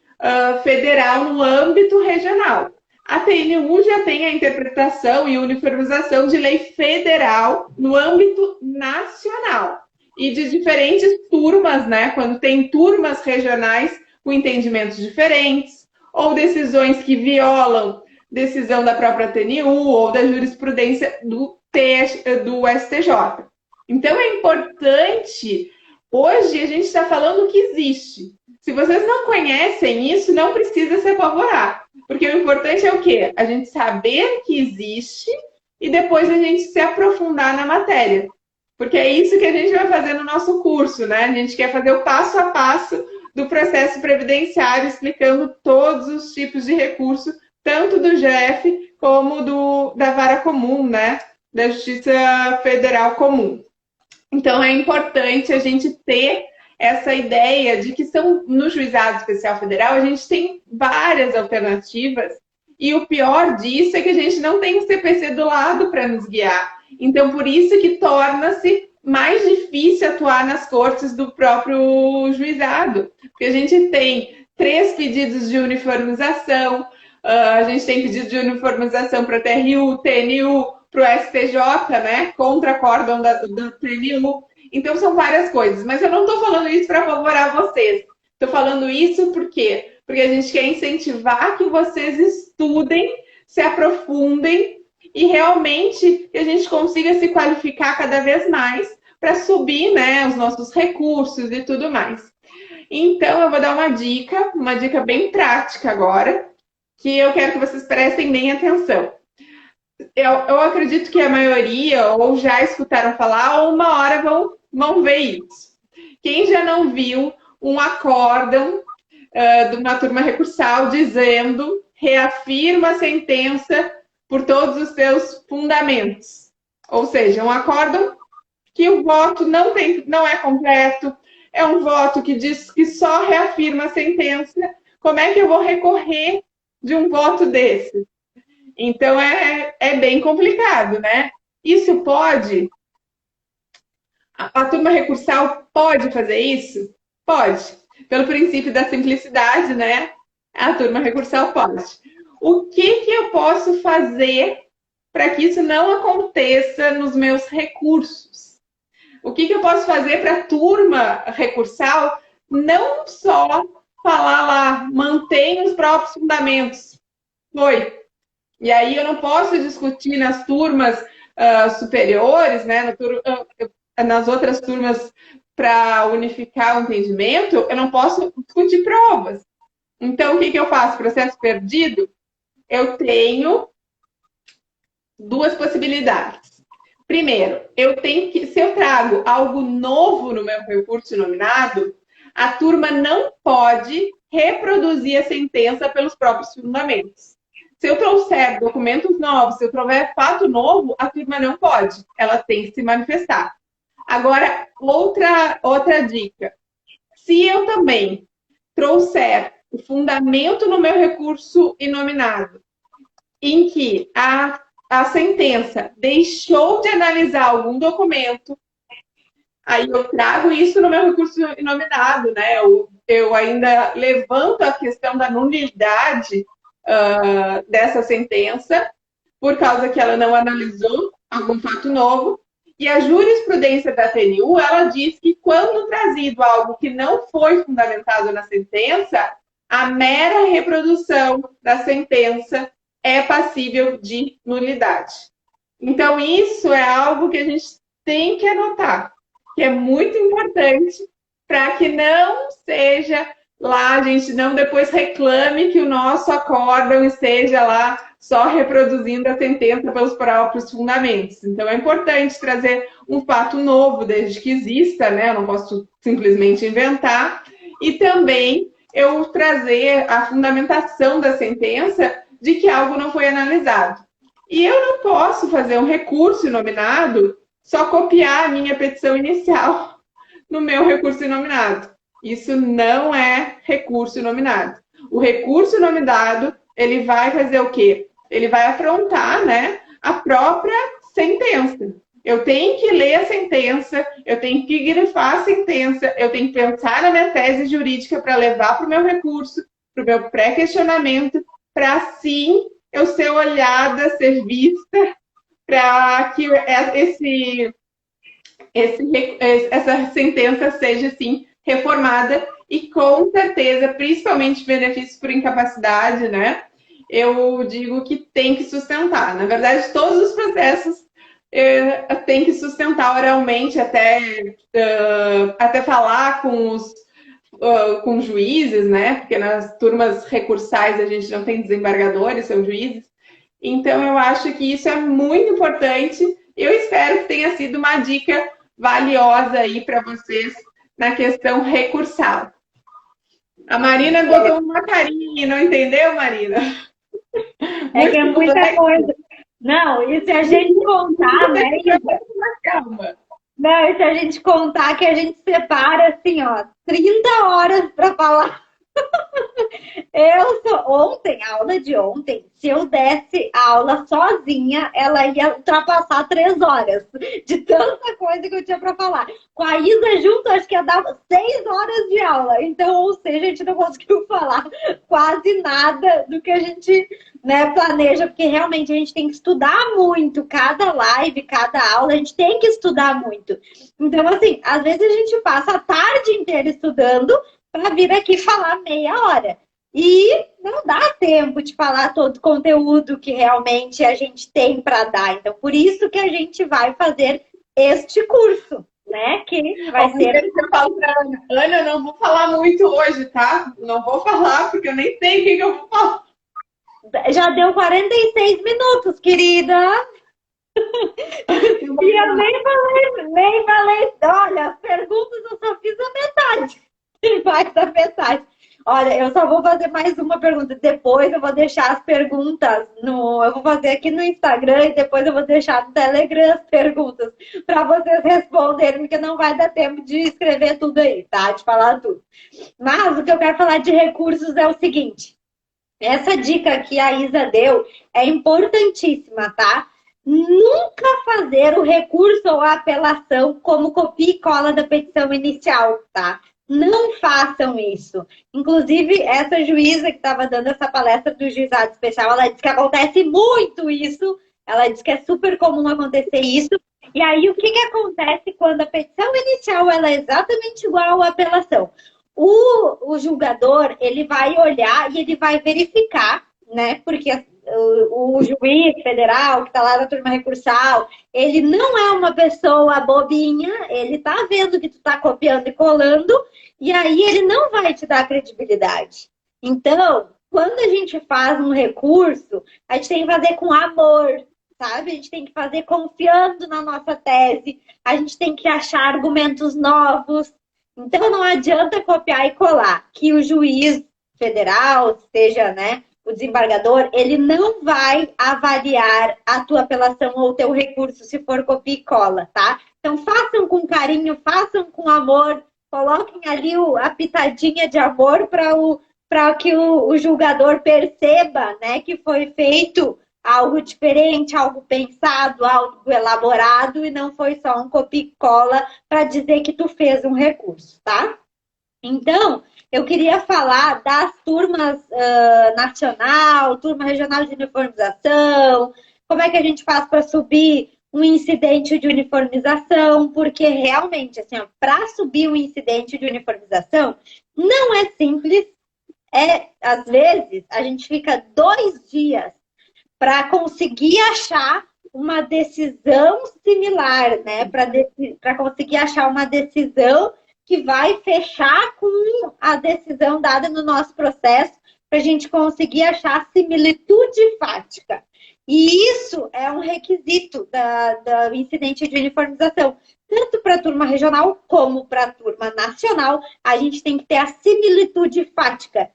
federal no âmbito regional. A TNU já tem a interpretação e uniformização de lei federal no âmbito nacional e de diferentes turmas, né? Quando tem turmas regionais com entendimentos diferentes ou decisões que violam decisão da própria TNU ou da jurisprudência do STJ. Então é importante, hoje a gente está falando o que existe. Se vocês não conhecem isso, não precisa se apavorar. Porque o importante é o quê? A gente saber que existe e depois a gente se aprofundar na matéria. Porque é isso que a gente vai fazer no nosso curso, né? A gente quer fazer o passo a passo do processo previdenciário, explicando todos os tipos de recurso, tanto do GF como da vara comum, né? Da Justiça Federal Comum. Então, é importante a gente ter essa ideia de que no Juizado Especial Federal a gente tem várias alternativas e o pior disso é que a gente não tem o CPC do lado para nos guiar. Então, por isso que torna-se mais difícil atuar nas cortes do próprio juizado, porque a gente tem 3 pedidos de uniformização, a gente tem pedido de uniformização para TRU, TNU, para o STJ, né, contra acórdão da TNU. Então, são várias coisas. Mas eu não estou falando isso para favorar vocês. Estou falando isso por quê? Porque a gente quer incentivar que vocês estudem, se aprofundem e realmente que a gente consiga se qualificar cada vez mais para subir, né, os nossos recursos e tudo mais. Então, eu vou dar uma dica bem prática agora, que eu quero que vocês prestem bem atenção. Eu acredito que a maioria ou já escutaram falar ou uma hora vão ver isso. Quem já não viu um acórdão de uma turma recursal dizendo reafirma a sentença por todos os seus fundamentos. Ou seja, um acórdão que o voto não é completo, é um voto que diz que só reafirma a sentença. Como é que eu vou recorrer de um voto desse? Então, é bem complicado, né? Isso pode... A turma recursal pode fazer isso? Pode. Pelo princípio da simplicidade, né? A turma recursal pode. O que eu posso fazer para que isso não aconteça nos meus recursos? O que eu posso fazer para a turma recursal não só falar lá, mantém os próprios fundamentos? E aí eu não posso discutir nas turmas superiores, né? Nas outras turmas para unificar o entendimento, eu não posso discutir provas. Então, o que eu faço? Processo perdido? Eu tenho 2 possibilidades. Primeiro, se eu trago algo novo no meu recurso nominado, a turma não pode reproduzir a sentença pelos próprios fundamentos. Se eu trouxer documentos novos, se eu trouxer fato novo, a turma não pode. Ela tem que se manifestar. Agora, outra dica. Se eu também trouxer o fundamento no meu recurso inominado, em que a sentença deixou de analisar algum documento, aí eu trago isso no meu recurso inominado, né? Eu ainda levanto a questão da nulidade dessa sentença, por causa que ela não analisou algum fato novo. E a jurisprudência da TNU, ela diz que quando trazido algo que não foi fundamentado na sentença, a mera reprodução da sentença é passível de nulidade. Então, isso é algo que a gente tem que anotar, que é muito importante para que não seja lá, a gente não depois reclame que o nosso acórdão esteja lá só reproduzindo a sentença pelos próprios fundamentos. Então, é importante trazer um fato novo, desde que exista, né? Eu não posso simplesmente inventar. E também eu trazer a fundamentação da sentença de que algo não foi analisado. E eu não posso fazer um recurso inominado só copiar a minha petição inicial no meu recurso inominado. Isso não é recurso inominado. O recurso inominado, ele vai fazer o quê? Ele vai afrontar, né, a própria sentença. Eu tenho que ler a sentença, eu tenho que grifar a sentença, eu tenho que pensar na minha tese jurídica para levar para o meu recurso para o meu pré-questionamento, para sim eu ser olhada, ser vista, para que essa sentença seja, assim, reformada e, com certeza, principalmente benefícios por incapacidade, né? Eu digo que tem que sustentar. Na verdade, todos os processos tem que sustentar oralmente até falar com juízes, né? Porque nas turmas recursais a gente não tem desembargadores, são juízes. Então, eu acho que isso é muito importante. Eu espero que tenha sido uma dica valiosa aí para vocês na questão recursal. A Marina botou uma carinha, não entendeu, Marina? É que é muita coisa. Não, e se a gente contar, né, Isa? Calma. Não, e se a gente contar que a gente separa, assim, ó, 30 horas para falar. Ontem, a aula de ontem, se eu desse a aula sozinha, ela ia ultrapassar 3 horas de tanta coisa que eu tinha para falar. Com a Isa junto, acho que ia dar 6 horas de aula. Então, ou seja, a gente não conseguiu falar quase nada do que a gente, né, planeja, porque realmente a gente tem que estudar muito. Cada live, cada aula, a gente tem que estudar muito. Então, assim, às vezes a gente passa a tarde inteira estudando para vir aqui falar meia hora. E não dá tempo de falar todo o conteúdo que realmente a gente tem para dar. Então, por isso que a gente vai fazer este curso, né? Que vai ser... Eu falo para Ana, eu não vou falar muito hoje, tá? Não vou falar, porque eu nem sei o que eu vou falar. Já deu 46 minutos, querida. E eu nem falei. Olha, as perguntas eu só fiz a metade. Mais da metade. Olha, eu só vou fazer mais uma pergunta. Depois eu vou deixar as perguntas eu vou fazer aqui no Instagram e depois eu vou deixar no Telegram as perguntas para vocês responderem, porque não vai dar tempo de escrever tudo aí, tá? De falar tudo. Mas o que eu quero falar de recursos é o seguinte. Essa dica que a Isa deu é importantíssima, tá? Nunca fazer o recurso ou a apelação como copia e cola da petição inicial, tá? Não façam isso. Inclusive, essa juíza que estava dando essa palestra do juizado especial, ela disse que acontece muito isso. Ela disse que é super comum acontecer isso. E aí, o que acontece quando a petição inicial ela é exatamente igual à apelação? O julgador, ele vai olhar e ele vai verificar, né? Porque o juiz federal que está lá na turma recursal, ele não é uma pessoa bobinha, ele tá vendo que tu tá copiando e colando, e aí ele não vai te dar credibilidade. Então, quando a gente faz um recurso, a gente tem que fazer com amor, sabe? A gente tem que fazer confiando na nossa tese, a gente tem que achar argumentos novos. Então, não adianta copiar e colar, que o juiz federal, seja, né, o desembargador, ele não vai avaliar a tua apelação ou o teu recurso se for copia e cola, tá? Então, façam com carinho, façam com amor, coloquem ali a pitadinha de amor para que o julgador perceba, né, que foi feito algo diferente, algo pensado, algo elaborado e não foi só um copia e cola para dizer que tu fez um recurso, tá? Então, eu queria falar das turmas nacional, turma regional de uniformização, como é que a gente faz para subir um incidente de uniformização, porque realmente, assim, para subir um incidente de uniformização, não é simples, às vezes, a gente fica 2 dias para conseguir achar uma decisão similar, né? Para conseguir achar uma decisão que vai fechar com a decisão dada no nosso processo, para a gente conseguir achar similitude fática. E isso é um requisito do incidente de uniformização. Tanto para a turma regional como para a turma nacional, a gente tem que ter a similitude fática.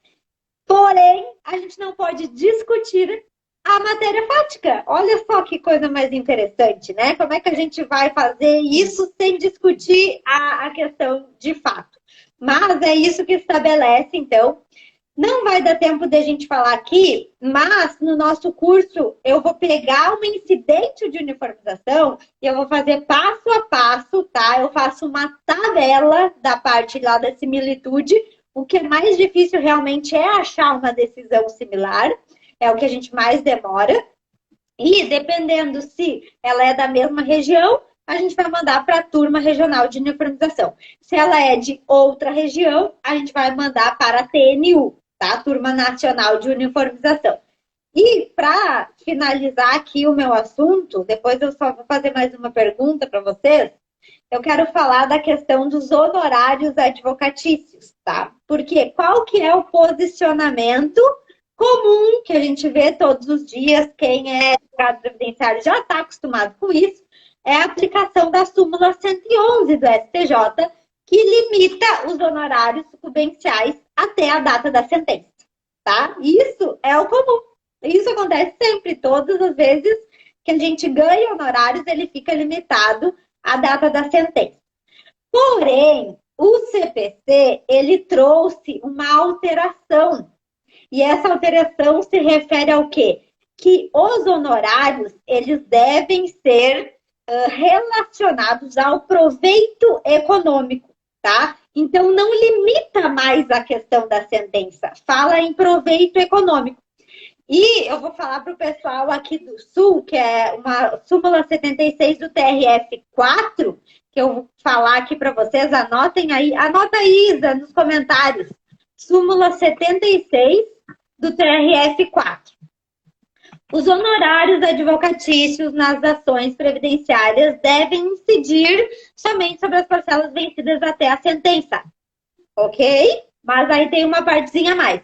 Porém, a gente não pode discutir a matéria fática. Olha só que coisa mais interessante, né? Como é que a gente vai fazer isso sem discutir a questão de fato? Mas é isso que estabelece, então. Não vai dar tempo de a gente falar aqui, mas no nosso curso eu vou pegar um incidente de uniformização e eu vou fazer passo a passo, tá? Eu faço uma tabela da parte lá da similitude, O que é mais difícil realmente é achar uma decisão similar, é o que a gente mais demora. E dependendo se ela é da mesma região, a gente vai mandar para a turma regional de uniformização. Se ela é de outra região, a gente vai mandar para a TNU, tá? Turma Nacional de Uniformização. E para finalizar aqui o meu assunto, depois eu só vou fazer mais uma pergunta para vocês. Eu quero falar da questão dos honorários advocatícios, tá? Porque qual que é o posicionamento comum que a gente vê todos os dias? Quem é advogado previdenciário já está acostumado com isso. É a aplicação da súmula 111 do STJ, que limita os honorários sucumbenciais até a data da sentença, tá? Isso é o comum. Isso acontece sempre, todas as vezes que a gente ganha honorários, ele fica limitado à data da sentença. Porém, o CPC, ele trouxe uma alteração. E essa alteração se refere ao quê? Que os honorários, eles devem ser relacionados ao proveito econômico, tá? Então, não limita mais a questão da sentença, fala em proveito econômico. E eu vou falar para o pessoal aqui do Sul, que é uma súmula 76 do TRF4, que eu vou falar aqui para vocês, anotem aí. Anota aí, Isa, nos comentários. Súmula 76 do TRF4. Os honorários advocatícios nas ações previdenciárias devem incidir somente sobre as parcelas vencidas até a sentença. Ok? Mas aí tem uma partezinha a mais.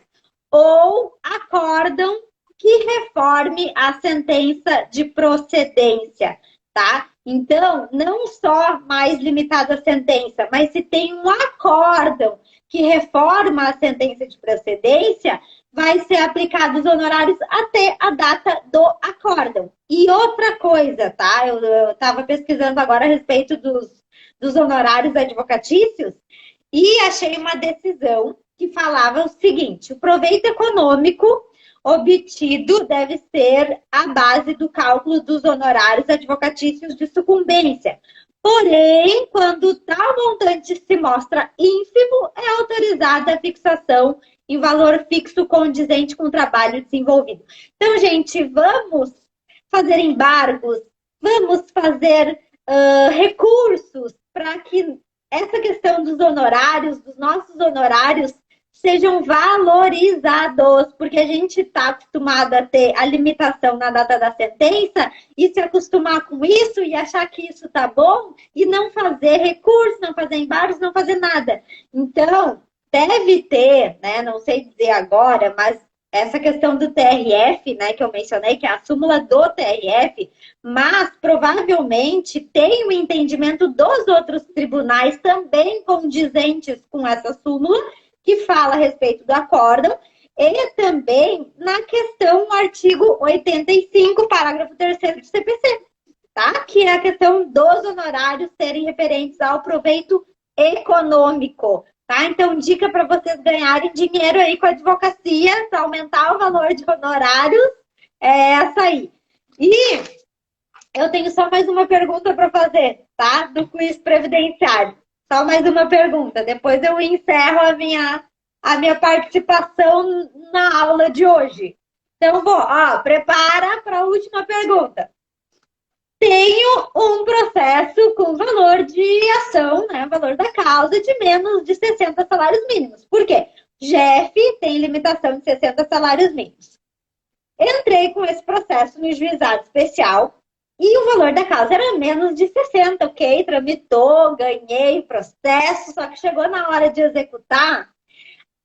Ou acórdão que reforme a sentença de procedência, tá? Então, não só mais limitado à sentença, mas se tem um acórdão que reforma a sentença de procedência, vai ser aplicado os honorários até a data do acórdão. E outra coisa, tá? Eu estava pesquisando agora a respeito dos honorários advocatícios e achei uma decisão que falava o seguinte: o proveito econômico obtido deve ser a base do cálculo dos honorários advocatícios de sucumbência. Porém, quando tal montante se mostra ínfimo, é autorizada a fixação em valor fixo condizente com o trabalho desenvolvido. Então, gente, vamos fazer embargos, vamos fazer recursos para que essa questão dos honorários, dos nossos honorários, sejam valorizados, porque a gente está acostumado a ter a limitação na data da sentença e se acostumar com isso e achar que isso tá bom e não fazer recurso, não fazer embargos, não fazer nada. Então, deve ter, né, não sei dizer agora, mas essa questão do TRF, né, que eu mencionei, que é a súmula do TRF, mas provavelmente tem o entendimento dos outros tribunais também condizentes com essa súmula, que fala a respeito do acórdão, e também na questão do artigo 85, parágrafo 3º do CPC, tá? Que é a questão dos honorários serem referentes ao proveito econômico, tá? Então, dica para vocês ganharem dinheiro aí com a advocacia, para aumentar o valor de honorários, é essa aí. E eu tenho só mais uma pergunta para fazer, tá? Do quiz previdenciário. Só mais uma pergunta, depois eu encerro a minha participação na aula de hoje. Então, prepara para a última pergunta. Tenho um processo com valor de ação, né, valor da causa, de menos de 60 salários mínimos. Por quê? GEF tem limitação de 60 salários mínimos. Entrei com esse processo no juizado especial, e o valor da causa era menos de 60, ok? Tramitou, ganhei o processo, só que chegou na hora de executar,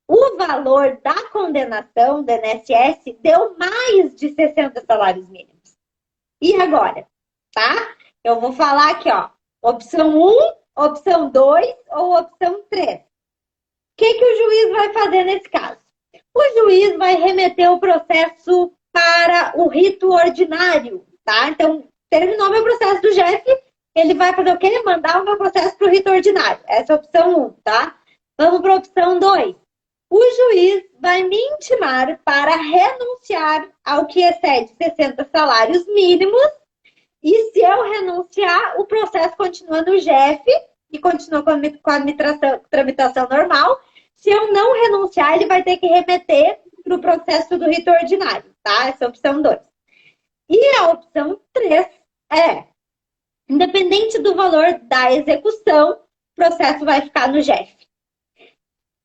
o valor da condenação do INSS deu mais de 60 salários mínimos. E agora? Tá? Eu vou falar aqui, ó. Opção 1, opção 2 ou opção 3. O que o juiz vai fazer nesse caso? O juiz vai remeter o processo para o rito ordinário, tá? Então, terminou meu processo do GEF, ele vai fazer o quê? Mandar o meu processo para o rito ordinário. Essa é a opção 1, tá? Vamos para a opção 2. O juiz vai me intimar para renunciar ao que excede 60 salários mínimos, e se eu renunciar, o processo continua no GEF e continua com a tramitação normal. Se eu não renunciar, ele vai ter que remeter para o processo do rito ordinário, tá? Essa é a opção 2. E a opção 3 é, independente do valor da execução, o processo vai ficar no GEF.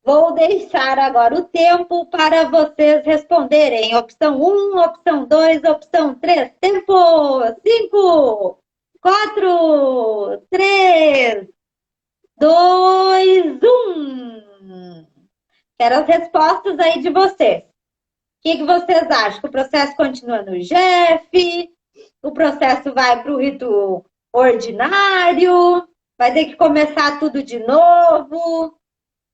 Vou deixar agora o tempo para vocês responderem. Opção 1, opção 2, opção 3. Tempo! 5, 4, 3, 2, 1. Quero as respostas aí de vocês. O que vocês acham? Que o processo continua no GEF? O processo vai para o rito ordinário? Vai ter que começar tudo de novo?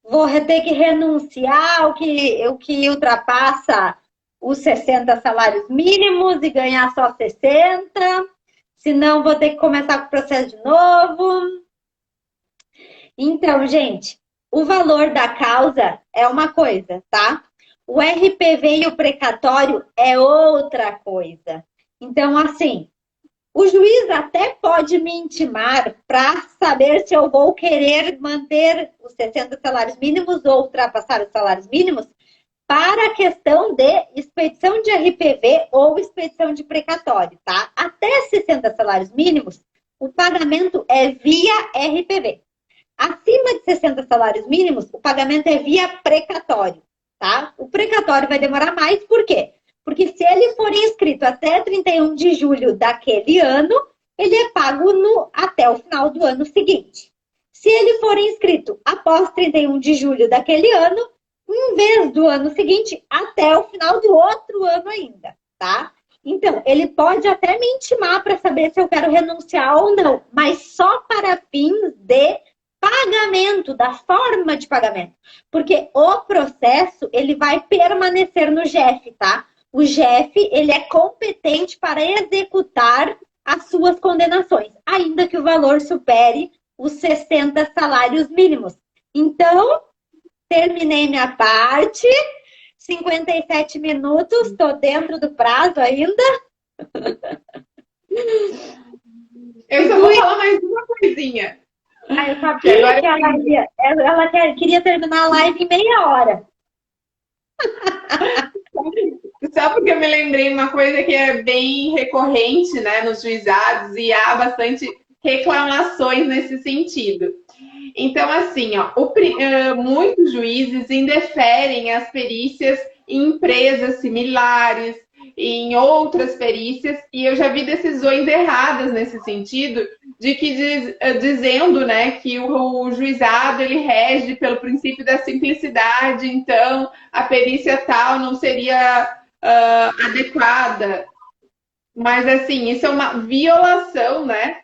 Vou ter que renunciar o que ultrapassa os 60 salários mínimos e ganhar só 60? Senão, vou ter que começar com o processo de novo? Então, gente, o valor da causa é uma coisa, tá? O RPV e o precatório é outra coisa. Então, assim, o juiz até pode me intimar para saber se eu vou querer manter os 60 salários mínimos ou ultrapassar os salários mínimos para a questão de expedição de RPV ou expedição de precatório, tá? Até 60 salários mínimos, o pagamento é via RPV. Acima de 60 salários mínimos, o pagamento é via precatório, tá? O precatório vai demorar mais, por quê? Porque se ele for inscrito até 31 de julho daquele ano, ele é pago até o final do ano seguinte. Se ele for inscrito após 31 de julho daquele ano, em vez do ano seguinte, até o final do outro ano ainda, tá? Então, ele pode até me intimar para saber se eu quero renunciar ou não, mas só para fins de pagamento, da forma de pagamento. Porque o processo, ele vai permanecer no GEF, tá? O GEF, ele é competente para executar as suas condenações, ainda que o valor supere os 60 salários mínimos. Então, terminei minha parte, 57 minutos, estou dentro do prazo ainda. Eu só vou falar mais uma coisinha. Eu sabia que ela queria terminar a live em meia hora. Só porque eu me lembrei uma coisa que é bem recorrente, né, nos juizados e há bastante reclamações nesse sentido. Então, assim, ó, muitos juízes indeferem as perícias em empresas similares, em outras perícias, e eu já vi decisões erradas nesse sentido, de que dizendo, né, que o juizado ele rege pelo princípio da simplicidade, então a perícia tal não seria adequada. Mas, assim, isso é uma violação, né?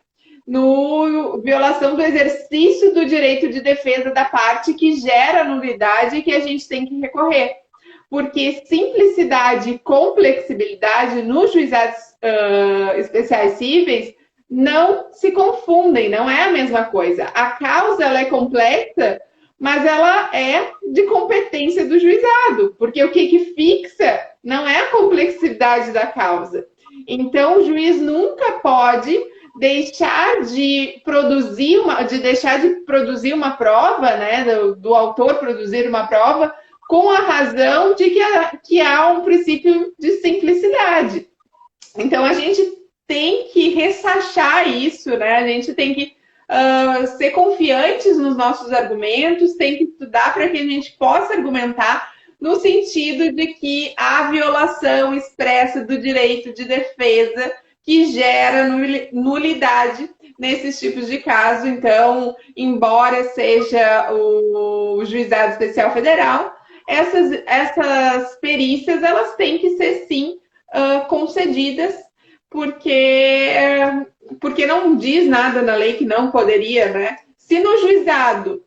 Violação do exercício do direito de defesa da parte que gera nulidade e que a gente tem que recorrer. Porque simplicidade e complexibilidade nos juizados especiais cíveis não se confundem, não é a mesma coisa. A causa ela é complexa, mas ela é de competência do juizado, porque o que fixa não é a complexidade da causa. Então, o juiz nunca pode deixar de produzir uma prova, né, do autor produzir uma prova, com a razão de que há um princípio de simplicidade. Então, a gente tem que ressachar isso, né? A gente tem que ser confiantes nos nossos argumentos, tem que estudar para que a gente possa argumentar no sentido de que há violação expressa do direito de defesa que gera nulidade nesses tipos de caso. Então, embora seja o Juizado Especial Federal, essas perícias elas têm que ser, sim, concedidas, porque não diz nada na lei que não poderia, né? Se no juizado,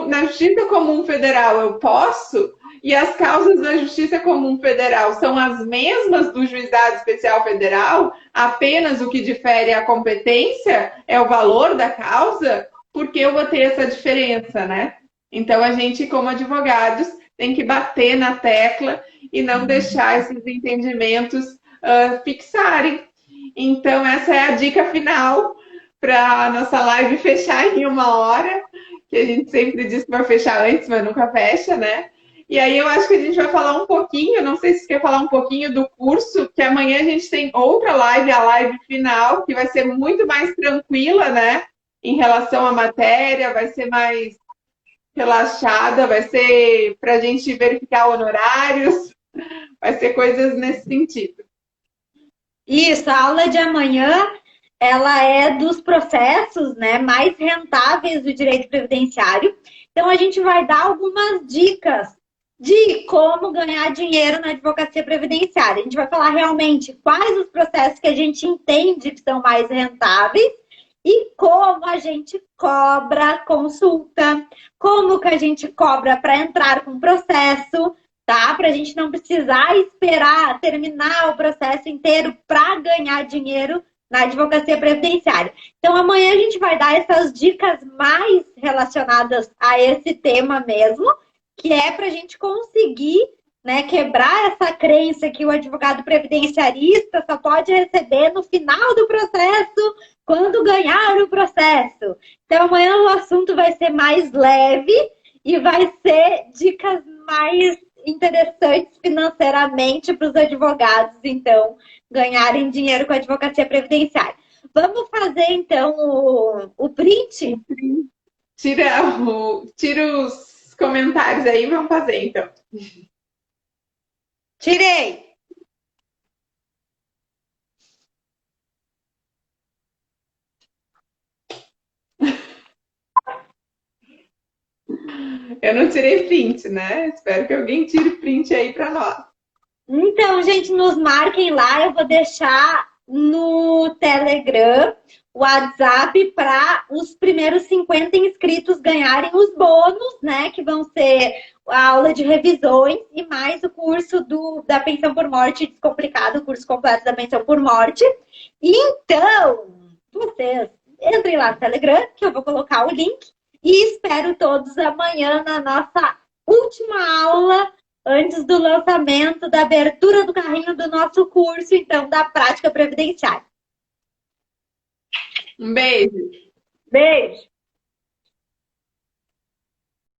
na Justiça Comum Federal eu posso, e as causas da Justiça Comum Federal são as mesmas do Juizado Especial Federal, apenas o que difere a competência é o valor da causa, porque eu vou ter essa diferença, né? Então, a gente, como advogados, tem que bater na tecla e não deixar esses entendimentos fixarem. Então, essa é a dica final para a nossa live fechar em 1 hora, que a gente sempre diz que vai fechar antes, mas nunca fecha, né? E aí eu acho que a gente vai falar um pouquinho, não sei se você quer falar um pouquinho do curso, que amanhã a gente tem outra live, a live final, que vai ser muito mais tranquila, né? Em relação à matéria, vai ser mais relaxada, vai ser para a gente verificar honorários, vai ser coisas nesse sentido. Isso, a aula de amanhã, ela é dos processos, né, mais rentáveis do direito previdenciário. Então, a gente vai dar algumas dicas de como ganhar dinheiro na advocacia previdenciária. A gente vai falar realmente quais os processos que a gente entende que são mais rentáveis e como a gente cobra consulta, como que a gente cobra para entrar com o processo, tá? Para a gente não precisar esperar terminar o processo inteiro para ganhar dinheiro na advocacia previdenciária. Então, amanhã a gente vai dar essas dicas mais relacionadas a esse tema mesmo, que é para a gente conseguir, né, quebrar essa crença que o advogado previdenciarista só pode receber no final do processo, quando ganhar o processo. Então, amanhã o assunto vai ser mais leve e vai ser dicas mais interessantes financeiramente para os advogados, então, ganharem dinheiro com a advocacia previdenciária. Vamos fazer, então, o print? Tira os comentários aí, vamos fazer, então. Tirei! Eu não tirei print, né? Espero que alguém tire print aí para nós. Então, gente, nos marquem lá. Eu vou deixar no Telegram o WhatsApp para os primeiros 50 inscritos ganharem os bônus, né? Que vão ser a aula de revisões e mais o curso da pensão por morte descomplicado, o curso completo da pensão por morte. Então, vocês entrem lá no Telegram, que eu vou colocar o link. E espero todos amanhã na nossa última aula antes do lançamento, da abertura do carrinho do nosso curso, então, da prática previdenciária. Um beijo. Beijo!